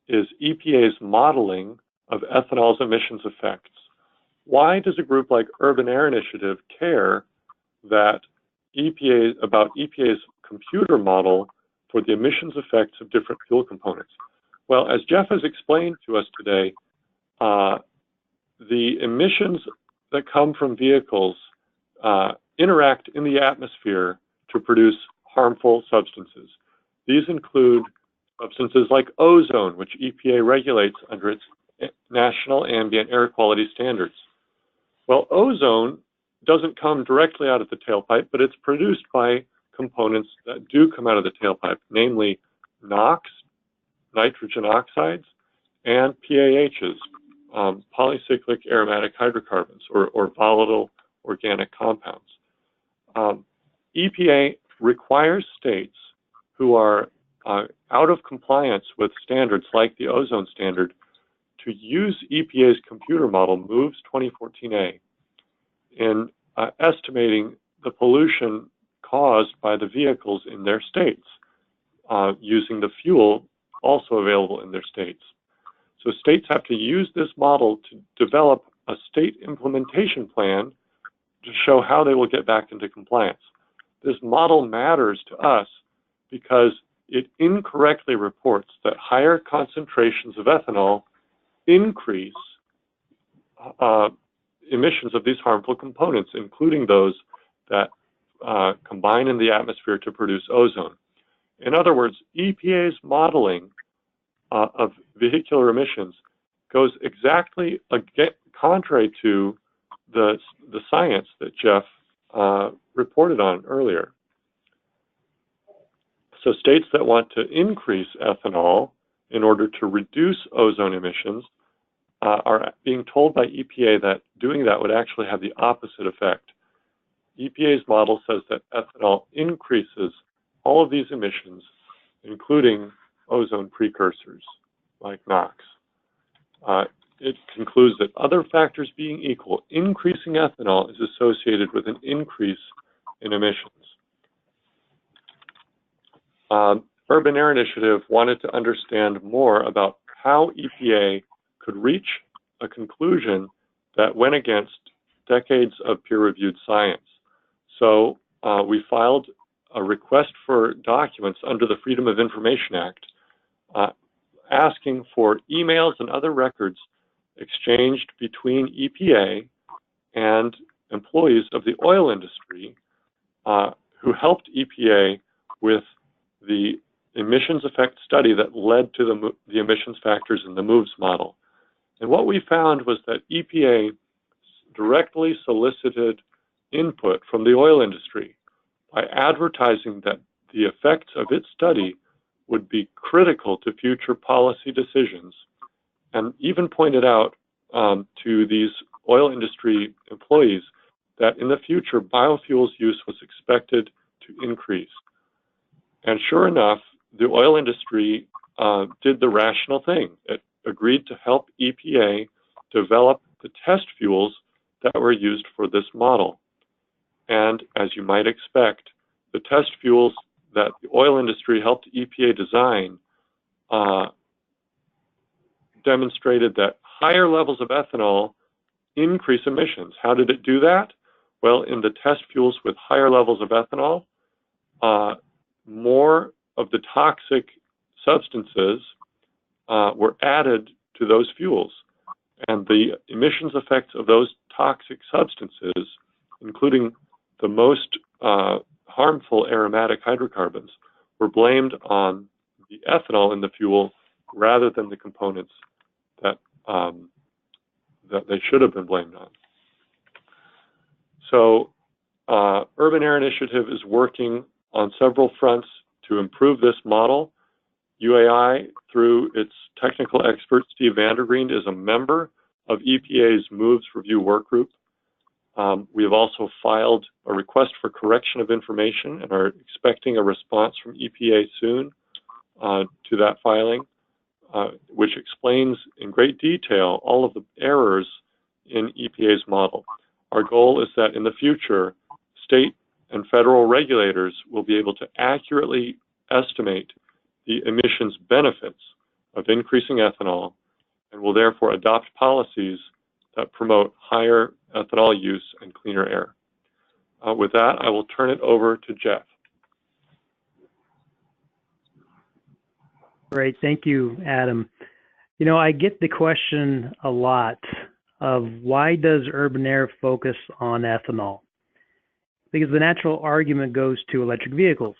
is EPA's modeling of ethanol's emissions effects. Why does a group like Urban Air Initiative care that about EPA's computer model for the emissions effects of different fuel components? Well, as Jeff has explained to us today, the emissions that come from vehicles interact in the atmosphere to produce harmful substances. These include substances like ozone, which EPA regulates under its National Ambient Air Quality Standards. Well, ozone doesn't come directly out of the tailpipe, but it's produced by components that do come out of the tailpipe, namely NOx, nitrogen oxides, and PAHs, polycyclic aromatic hydrocarbons, or volatile organic compounds. EPA requires states who are out of compliance with standards like the ozone standard to use EPA's computer model, MOVES 2014A, in estimating the pollution caused by the vehicles in their states, using the fuel also available in their states. So states have to use this model to develop a state implementation plan to show how they will get back into compliance. This model matters to us because it incorrectly reports that higher concentrations of ethanol increase emissions of these harmful components, including those that combine in the atmosphere to produce ozone. In other words, EPA's modeling of vehicular emissions goes exactly contrary to the science that Jeff reported on earlier. So states that want to increase ethanol in order to reduce ozone emissions are being told by EPA that doing that would actually have the opposite effect. EPA's model says that ethanol increases all of these emissions, including ozone precursors like NOx. It concludes that other factors being equal, increasing ethanol is associated with an increase in emissions. Urban Air Initiative wanted to understand more about how EPA could reach a conclusion that went against decades of peer-reviewed science. So we filed a request for documents under the Freedom of Information Act, asking for emails and other records exchanged between EPA and employees of the oil industry who helped EPA with the emissions effect study that led to the emissions factors in the MOVES model. And what we found was that EPA directly solicited input from the oil industry by advertising that the effects of its study would be critical to future policy decisions, and even pointed out to these oil industry employees that in the future biofuels use was expected to increase. And sure enough, the oil industry did the rational thing. It agreed to help EPA develop the test fuels that were used for this model. And as you might expect, the test fuels that the oil industry helped EPA design demonstrated that higher levels of ethanol increase emissions. How did it do that? Well, in the test fuels with higher levels of ethanol, more of the toxic substances were added to those fuels. And the emissions effects of those toxic substances, including the most harmful aromatic hydrocarbons, were blamed on the ethanol in the fuel rather than the components that that they should have been blamed on. So Urban Air Initiative is working on several fronts to improve this model. UAI, through its technical expert, Steve Vandergreen, is a member of EPA's MOVES review work group. We have also filed a request for correction of information and are expecting a response from EPA soon to that filing, which explains in great detail all of the errors in EPA's model. Our goal is that in the future, state and federal regulators will be able to accurately estimate the emissions benefits of increasing ethanol and will therefore adopt policies that promote higher ethanol use and cleaner air. With that, I will turn it over to Jeff. Great, thank you, Adam. You know, I get the question a lot of why does Urban Air focus on ethanol? Because the natural argument goes to electric vehicles.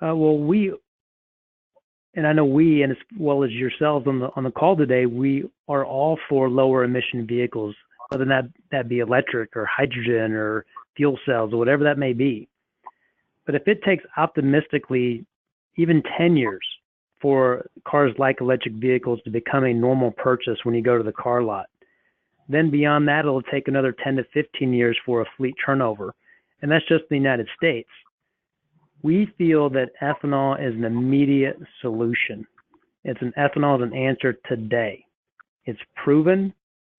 Well, and I know we, and as well as yourselves on the call today, we are all for lower emission vehicles, whether that be electric or hydrogen or fuel cells or whatever that may be. But if it takes optimistically even 10 years for cars like electric vehicles to become a normal purchase when you go to the car lot, then beyond that, it'll take another 10 to 15 years for a fleet turnover. And that's just the United States. We feel that ethanol is an immediate solution. Ethanol is an answer today. It's proven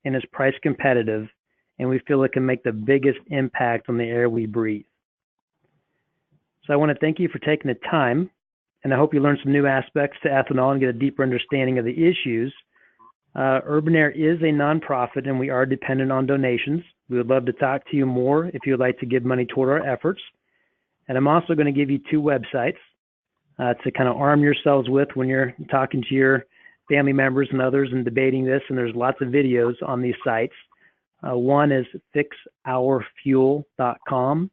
and it's price competitive, and we feel it can make the biggest impact on the air we breathe. So I want to thank you for taking the time, and I hope you learned some new aspects to ethanol and get a deeper understanding of the issues. Urban Air is a nonprofit, and we are dependent on donations. We would love to talk to you more if you would like to give money toward our efforts. And I'm also going to give you 2 websites to kind of arm yourselves with when you're talking to your family members and others and debating this. And there's lots of videos on these sites. One is fixourfuel.com,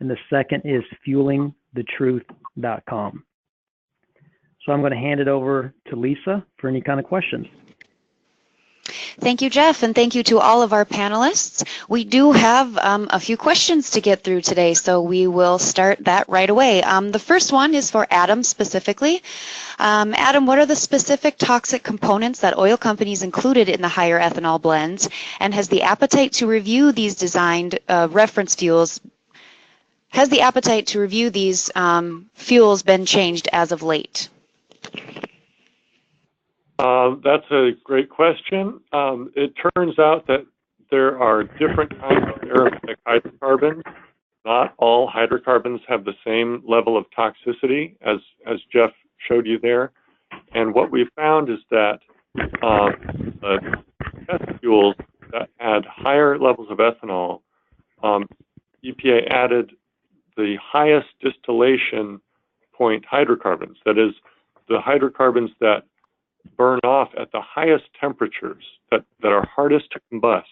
and the second is fuelingthetruth.com. So I'm going to hand it over to Lisa for any kind of questions. Thank you, Jeff, and thank you to all of our panelists. We do have a few questions to get through today, so we will start that right away. The first one is for Adam specifically. Adam, what are the specific toxic components that oil companies included in the higher ethanol blends, and has the appetite to review these designed reference fuels, has the appetite to review these fuels been changed as of late? That's a great question. It turns out that there are different kinds of aromatic hydrocarbons. Not all hydrocarbons have the same level of toxicity as Jeff showed you there. And what we found is that the test fuels that had higher levels of ethanol, EPA added the highest distillation point hydrocarbons. That is, the hydrocarbons that burn off at the highest temperatures, that are hardest to combust.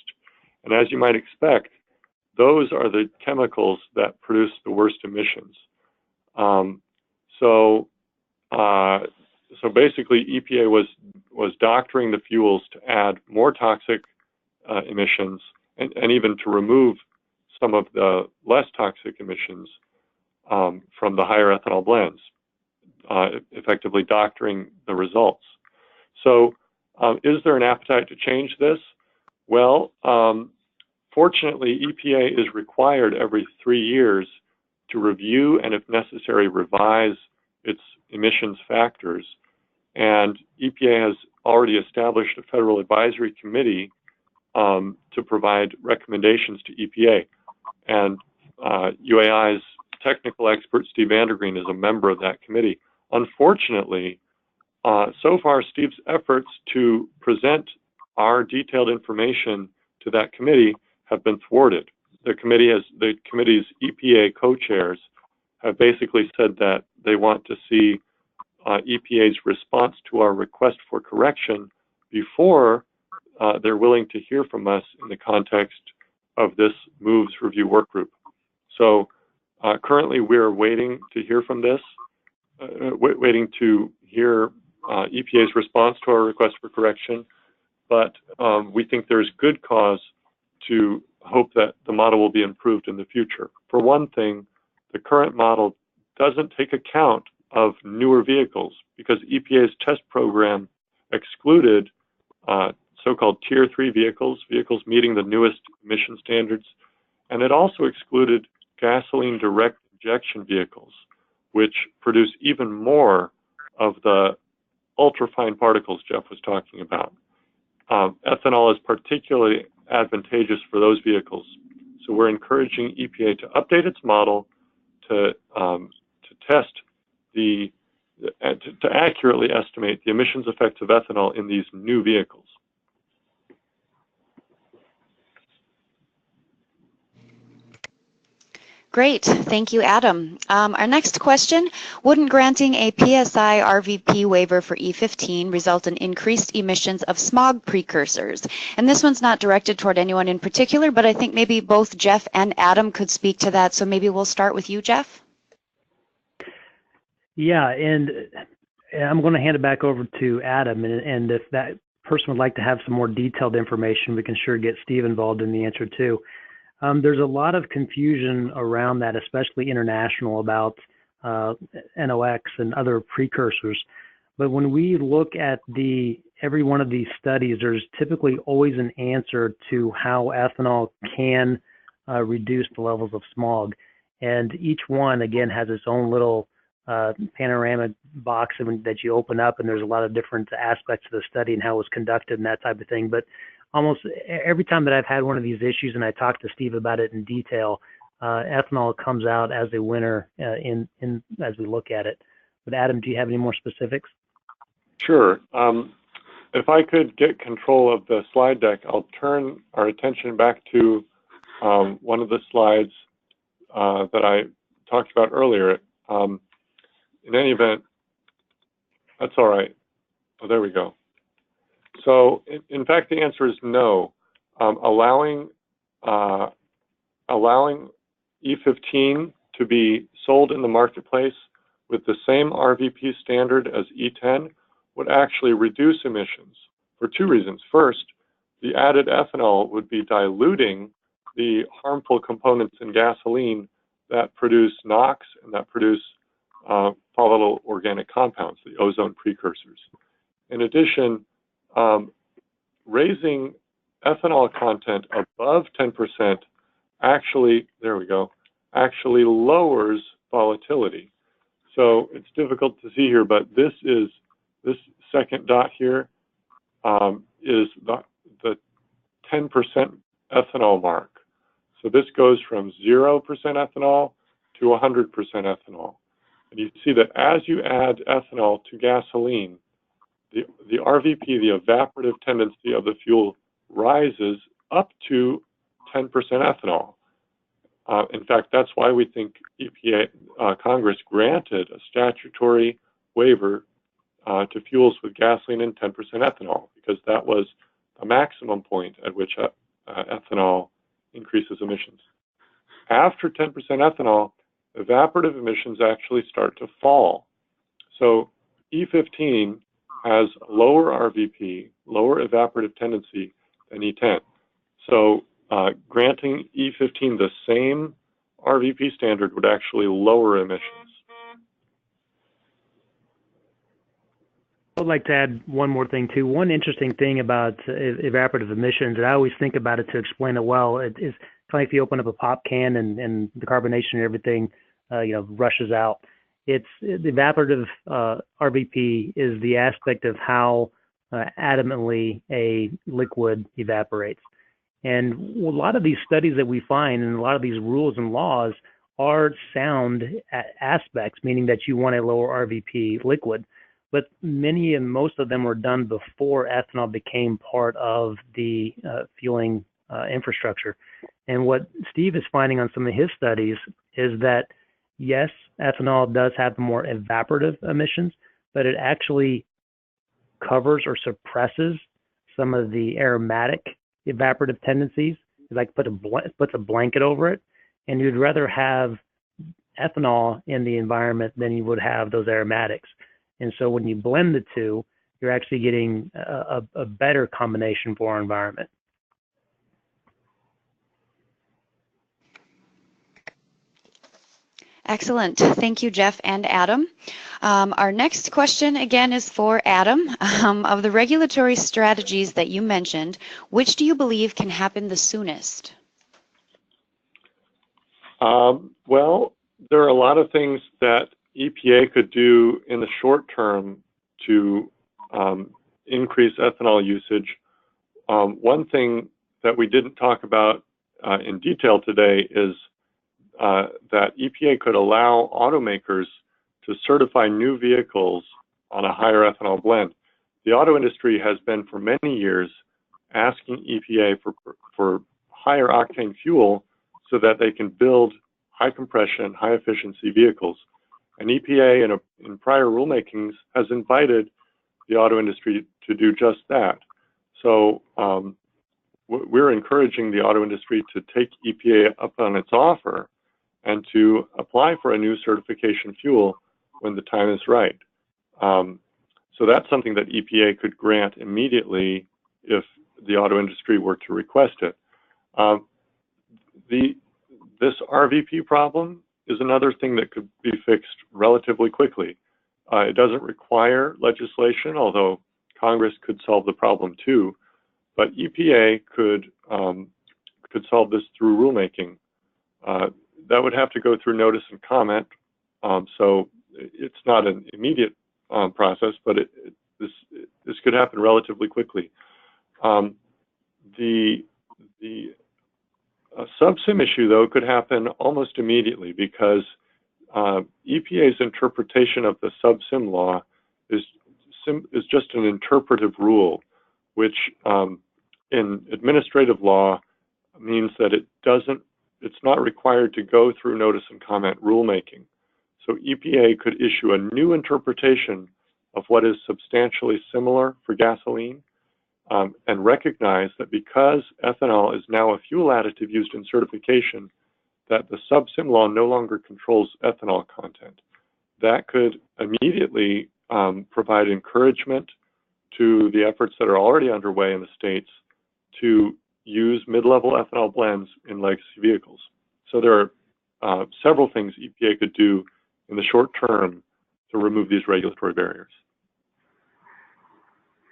And as you might expect, those are the chemicals that produce the worst emissions. So, so basically, EPA was doctoring the fuels to add more toxic emissions and even to remove some of the less toxic emissions from the higher ethanol blends, effectively doctoring the results. So, is there an appetite to change this? Well, fortunately, EPA is required every 3 years to review and, if necessary, revise its emissions factors. And EPA has already established a federal advisory committee to provide recommendations to EPA. And UAI's technical expert, Steve Vandergreen, is a member of that committee. Unfortunately, so far, Steve's efforts to present our detailed information to that committee have been thwarted. The committee's EPA co-chairs have basically said that they want to see EPA's response to our request for correction before they're willing to hear from us in the context of this MOVES review work group. So currently we're waiting to hear from this, waiting to hear EPA's response to our request for correction, but we think there's good cause to hope that the model will be improved in the future. For one thing, the current model doesn't take account of newer vehicles because EPA's test program excluded so-called Tier 3 vehicles meeting the newest emission standards, and it also excluded gasoline direct injection vehicles, which produce even more of the ultrafine particles Jeff was talking about. Ethanol is particularly advantageous for those vehicles. So we're encouraging EPA to update its model to test to accurately estimate the emissions effects of ethanol in these new vehicles. Great, thank you, Adam. Our next question, wouldn't granting a PSI RVP waiver for E15 result in increased emissions of smog precursors? And this one's not directed toward anyone in particular, but I think maybe both Jeff and Adam could speak to that. So maybe we'll start with you, Jeff. Yeah, and I'm going to hand it back over to Adam, and if that person would like to have some more detailed information, we can sure get Steve involved in the answer too. There's a lot of confusion around that, especially international, about NOx and other precursors. But when we look at every one of these studies, there's typically always an answer to how ethanol can reduce the levels of smog. And each one, again, has its own little panoramic box that you open up, and there's a lot of different aspects of the study and how it was conducted and that type of thing. But almost every time that I've had one of these issues and I talk to Steve about it in detail, ethanol comes out as a winner as we look at it. But Adam, do you have any more specifics? Sure. If I could get control of the slide deck, I'll turn our attention back to one of the slides that I talked about earlier. In any event, that's all right. Oh, there we go. So, in fact, the answer is no. Allowing E15 to be sold in the marketplace with the same RVP standard as E10 would actually reduce emissions for two reasons. First, the added ethanol would be diluting the harmful components in gasoline that produce NOx and that produce volatile organic compounds, the ozone precursors. In addition, raising ethanol content above 10% actually lowers volatility. So it's difficult to see here, but this second dot here is the 10% ethanol mark. So this goes from 0% ethanol to 100% ethanol. And you see that as you add ethanol to gasoline, the RVP, the evaporative tendency of the fuel, rises up to 10% ethanol. In fact, that's why we think EPA, Congress granted a statutory waiver to fuels with gasoline and 10% ethanol, because that was a maximum point at which ethanol increases emissions. After 10% ethanol, evaporative emissions actually start to fall. So E15 has lower RVP, lower evaporative tendency than E10. So granting E15 the same RVP standard would actually lower emissions. I would like to add one more thing too. One interesting thing about evaporative emissions, and I always think about it to explain it well, it is kind of like if you open up a pop can and the carbonation and everything, rushes out. The evaporative RVP is the aspect of how adamantly a liquid evaporates. And a lot of these studies that we find and a lot of these rules and laws are sound aspects, meaning that you want a lower RVP liquid. But many and most of them were done before ethanol became part of the fueling infrastructure. And what Steve is finding on some of his studies is that, yes, ethanol does have more evaporative emissions, but it actually covers or suppresses some of the aromatic evaporative tendencies. It's like puts a blanket over it, and you'd rather have ethanol in the environment than you would have those aromatics. And so when you blend the two, you're actually getting a better combination for our environment. Excellent. Thank you, Jeff and Adam. Our next question again is for Adam. Of the regulatory strategies that you mentioned, which do you believe can happen the soonest? Well, there are a lot of things that EPA could do in the short term to increase ethanol usage. One thing that we didn't talk about in detail today is that EPA could allow automakers to certify new vehicles on a higher ethanol blend. The auto industry has been for many years asking EPA for higher octane fuel so that they can build high compression, high efficiency vehicles. And EPA in prior rulemakings has invited the auto industry to do just that. So we're encouraging the auto industry to take EPA up on its offer and to apply for a new certification fuel when the time is right. So that's something that EPA could grant immediately if the auto industry were to request it. This RVP problem is another thing that could be fixed relatively quickly. It doesn't require legislation, although Congress could solve the problem too. But EPA could solve this through rulemaking. That would have to go through notice and comment, so it's not an immediate process, but this could happen relatively quickly. The sub-sim issue, though, could happen almost immediately because EPA's interpretation of the sub-sim law is just an interpretive rule, which in administrative law means that it's not required to go through notice and comment rulemaking. So EPA could issue a new interpretation of what is substantially similar for gasoline and recognize that because ethanol is now a fuel additive used in certification, that the sub-sim law no longer controls ethanol content. That could immediately provide encouragement to the efforts that are already underway in the states to use mid-level ethanol blends in legacy vehicles. So there are several things EPA could do in the short term to remove these regulatory barriers.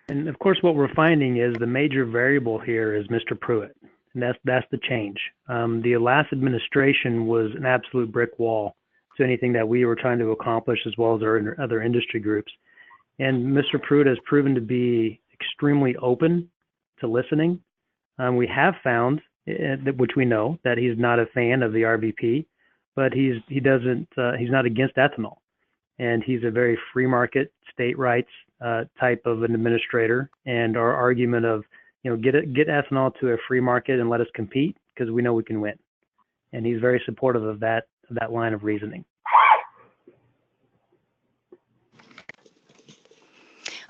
And of course, what we're finding is the major variable here is Mr. Pruitt, and that's the change. The last administration was an absolute brick wall to anything that we were trying to accomplish, as well as our other industry groups. And Mr. Pruitt has proven to be extremely open to listening. We have found, which we know, that he's not a fan of the RVP, but he's not against ethanol, and he's a very free market, state rights type of an administrator. And our argument of, get ethanol to a free market and let us compete because we know we can win. And he's very supportive of that line of reasoning.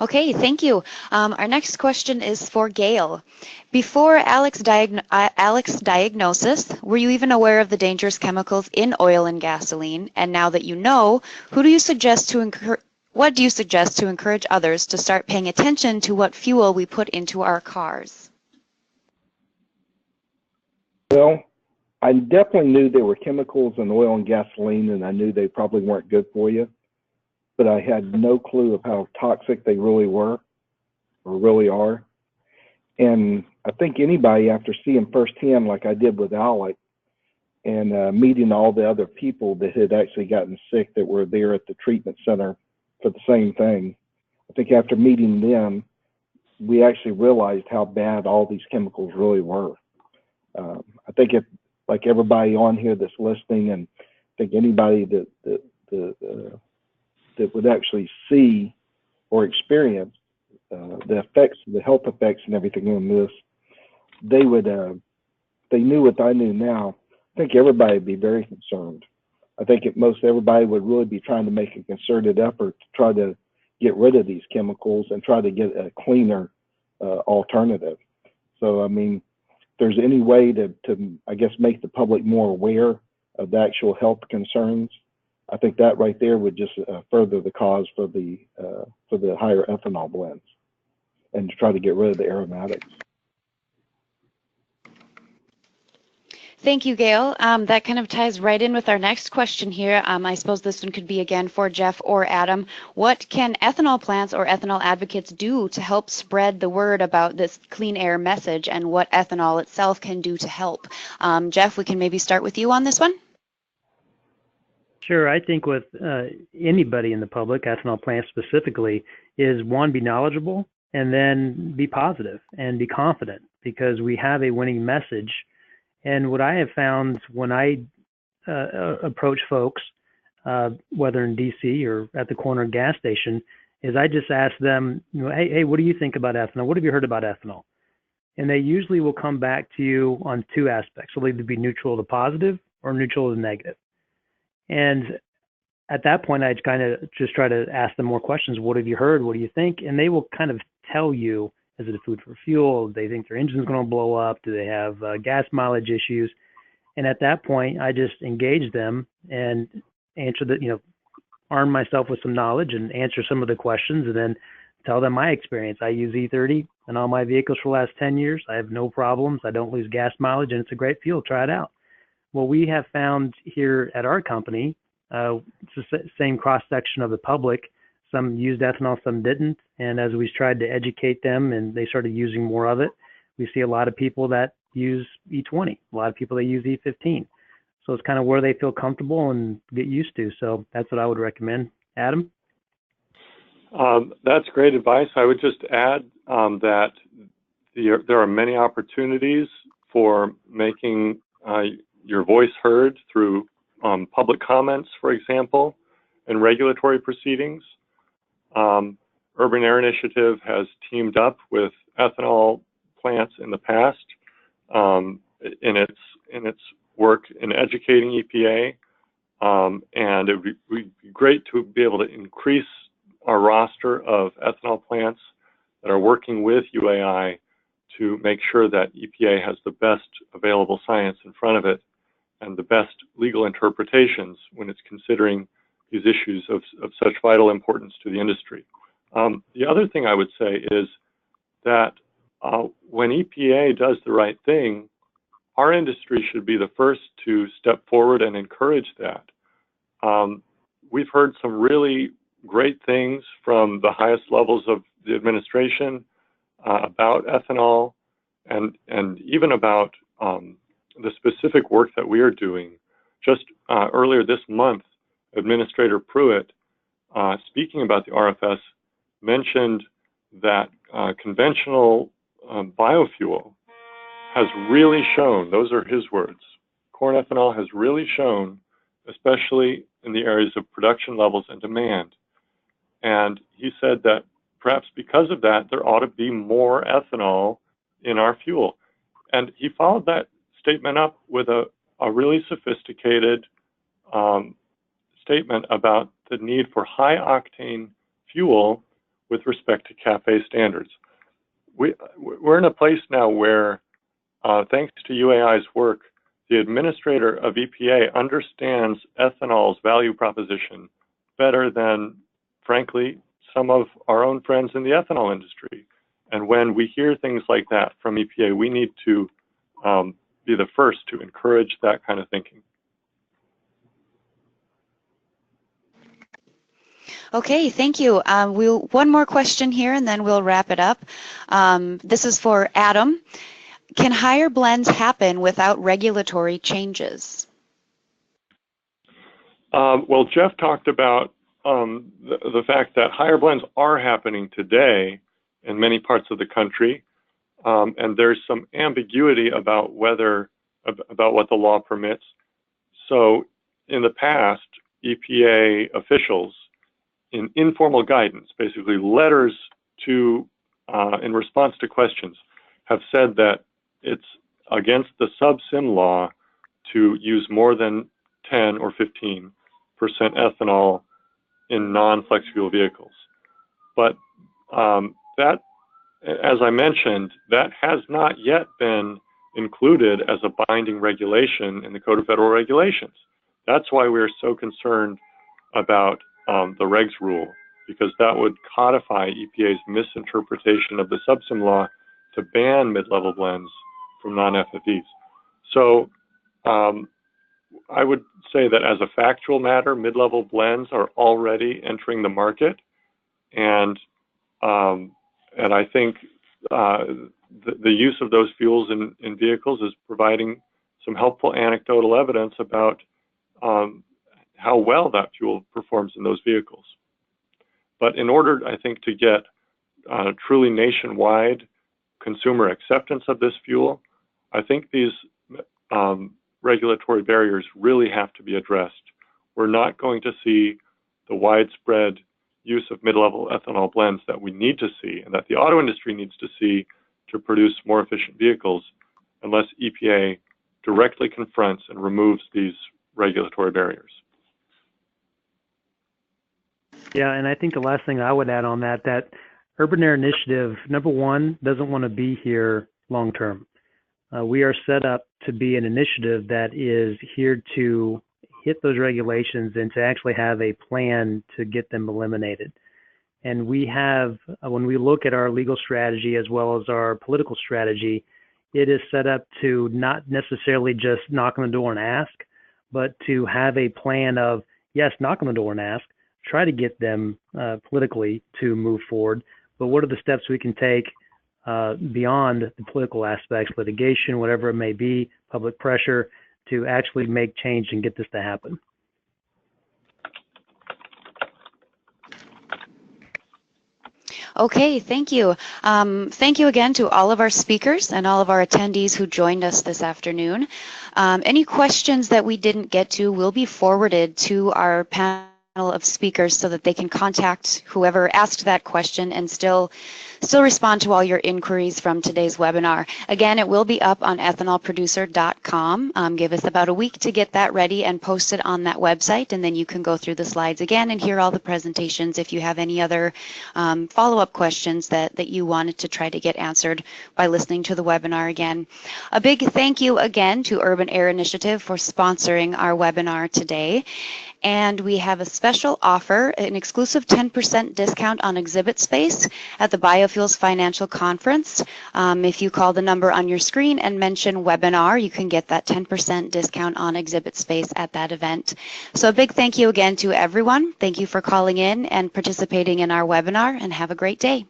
Okay, thank you. Our next question is for Gail. Before Alex's diagnosis, were you even aware of the dangerous chemicals in oil and gasoline? And now that you know, who do you suggest to What do you suggest to encourage others to start paying attention to what fuel we put into our cars? Well, I definitely knew there were chemicals in oil and gasoline, and I knew they probably weren't good for you, but I had no clue of how toxic they really were or really are. And I think anybody, after seeing firsthand, like I did with Alec, and meeting all the other people that had actually gotten sick that were there at the treatment center for the same thing, I think after meeting them, we actually realized how bad all these chemicals really were. I think if, like everybody on here that's listening, and I think anybody that would actually see or experience the effects, the health effects and everything on this, they knew what I knew now. I think everybody would be very concerned. I think most everybody would really be trying to make a concerted effort to try to get rid of these chemicals and try to get a cleaner alternative. So, I mean, if there's any way to, I guess, make the public more aware of the actual health concerns, I think that right there would just further the cause for the higher ethanol blends and to try to get rid of the aromatics. Thank you, Gail. That kind of ties right in with our next question here. I suppose this one could be again for Jeff or Adam. What can ethanol plants or ethanol advocates do to help spread the word about this clean air message and what ethanol itself can do to help? Jeff, we can maybe start with you on this one. Sure. I think with anybody in the public, ethanol plants specifically, is one, be knowledgeable, and then be positive and be confident, because we have a winning message. And what I have found when I approach folks, whether in DC or at the corner gas station, is I just ask them, hey, what do you think about ethanol? What have you heard about ethanol? And they usually will come back to you on two aspects. They'll either be neutral to positive or neutral to negative. And at that point, I kind of just try to ask them more questions. What have you heard? What do you think? And they will kind of tell you, is it a food for fuel? Do they think their engine's going to blow up? Do they have gas mileage issues? And at that point, I just engage them and answer arm myself with some knowledge and answer some of the questions, and then tell them my experience. I use E30 in all my vehicles for the last 10 years. I have no problems. I don't lose gas mileage, and it's a great fuel. Try it out. Well, we have found here at our company, it's the same cross-section of the public. Some used ethanol, some didn't. And as we tried to educate them and they started using more of it, we see a lot of people that use E20, a lot of people that use E15. So it's kind of where they feel comfortable and get used to. So that's what I would recommend. Adam? That's great advice. I would just add that there are many opportunities for making your voice heard through public comments, for example, and regulatory proceedings. Urban Air Initiative has teamed up with ethanol plants in the past in its work in educating EPA, and it would be great to be able to increase our roster of ethanol plants that are working with UAI to make sure that EPA has the best available science in front of it and the best legal interpretations when it's considering these issues of such vital importance to the industry. The other thing I would say is that when EPA does the right thing, our industry should be the first to step forward and encourage that. We've heard some really great things from the highest levels of the administration about ethanol and even about the specific work that we are doing. Just earlier this month, Administrator Pruitt, speaking about the RFS, mentioned that conventional biofuel has really shown, those are his words, corn ethanol has really shown, especially in the areas of production levels and demand. And he said that perhaps because of that, there ought to be more ethanol in our fuel. And he followed that statement up with a really sophisticated statement about the need for high octane fuel with respect to CAFE standards. We're in a place now where, thanks to UAI's work, the administrator of EPA understands ethanol's value proposition better than frankly, some of our own friends in the ethanol industry. And when we hear things like that from EPA, we need to be the first to encourage that kind of thinking. Okay, thank you. One more question here, and then we'll wrap it up. This is for Adam. Can higher blends happen without regulatory changes? Well, Jeff talked about the fact that higher blends are happening today in many parts of the country, and there's some ambiguity about what the law permits. So, in the past, EPA officials, in informal guidance, basically letters to in response to questions, have said that it's against the sub-sim law to use more than 10 or 15% ethanol in non-flex fuel vehicles. But that, as I mentioned, that has not yet been included as a binding regulation in the Code of Federal Regulations. That's why we're so concerned about the regs rule, because that would codify EPA's misinterpretation of the subsim law to ban mid-level blends from non-FFEs. So I would say that as a factual matter, mid-level blends are already entering the market, and I think the use of those fuels in vehicles is providing some helpful anecdotal evidence about how well that fuel performs in those vehicles. But in order, I think, to get truly nationwide consumer acceptance of this fuel, I think these regulatory barriers really have to be addressed. We're not going to see the widespread use of mid-level ethanol blends that we need to see and that the auto industry needs to see to produce more efficient vehicles unless EPA directly confronts and removes these regulatory barriers. Yeah, and I think the last thing I would add on that Urban Air Initiative, number one, doesn't want to be here long term. We are set up to be an initiative that is here to hit those regulations and to actually have a plan to get them eliminated. And we have, when we look at our legal strategy as well as our political strategy, it is set up to not necessarily just knock on the door and ask, but to have a plan of, yes, knock on the door and ask, try to get them politically to move forward, but what are the steps we can take beyond the political aspects, litigation, whatever it may be, public pressure, to actually make change and get this to happen. Okay, thank you. Thank you again to all of our speakers and all of our attendees who joined us this afternoon. Any questions that we didn't get to will be forwarded to our panel of speakers so that they can contact whoever asked that question and still respond to all your inquiries from today's webinar. Again, it will be up on ethanolproducer.com. Give us about a week to get that ready and post it on that website, and then you can go through the slides again and hear all the presentations if you have any other follow-up questions that you wanted to try to get answered by listening to the webinar again. A big thank you again to Urban Air Initiative for sponsoring our webinar today. And we have a special offer, an exclusive 10% discount on exhibit space at the Biofuels Financial Conference. If you call the number on your screen and mention webinar, you can get that 10% discount on exhibit space at that event. So a big thank you again to everyone. Thank you for calling in and participating in our webinar, and have a great day.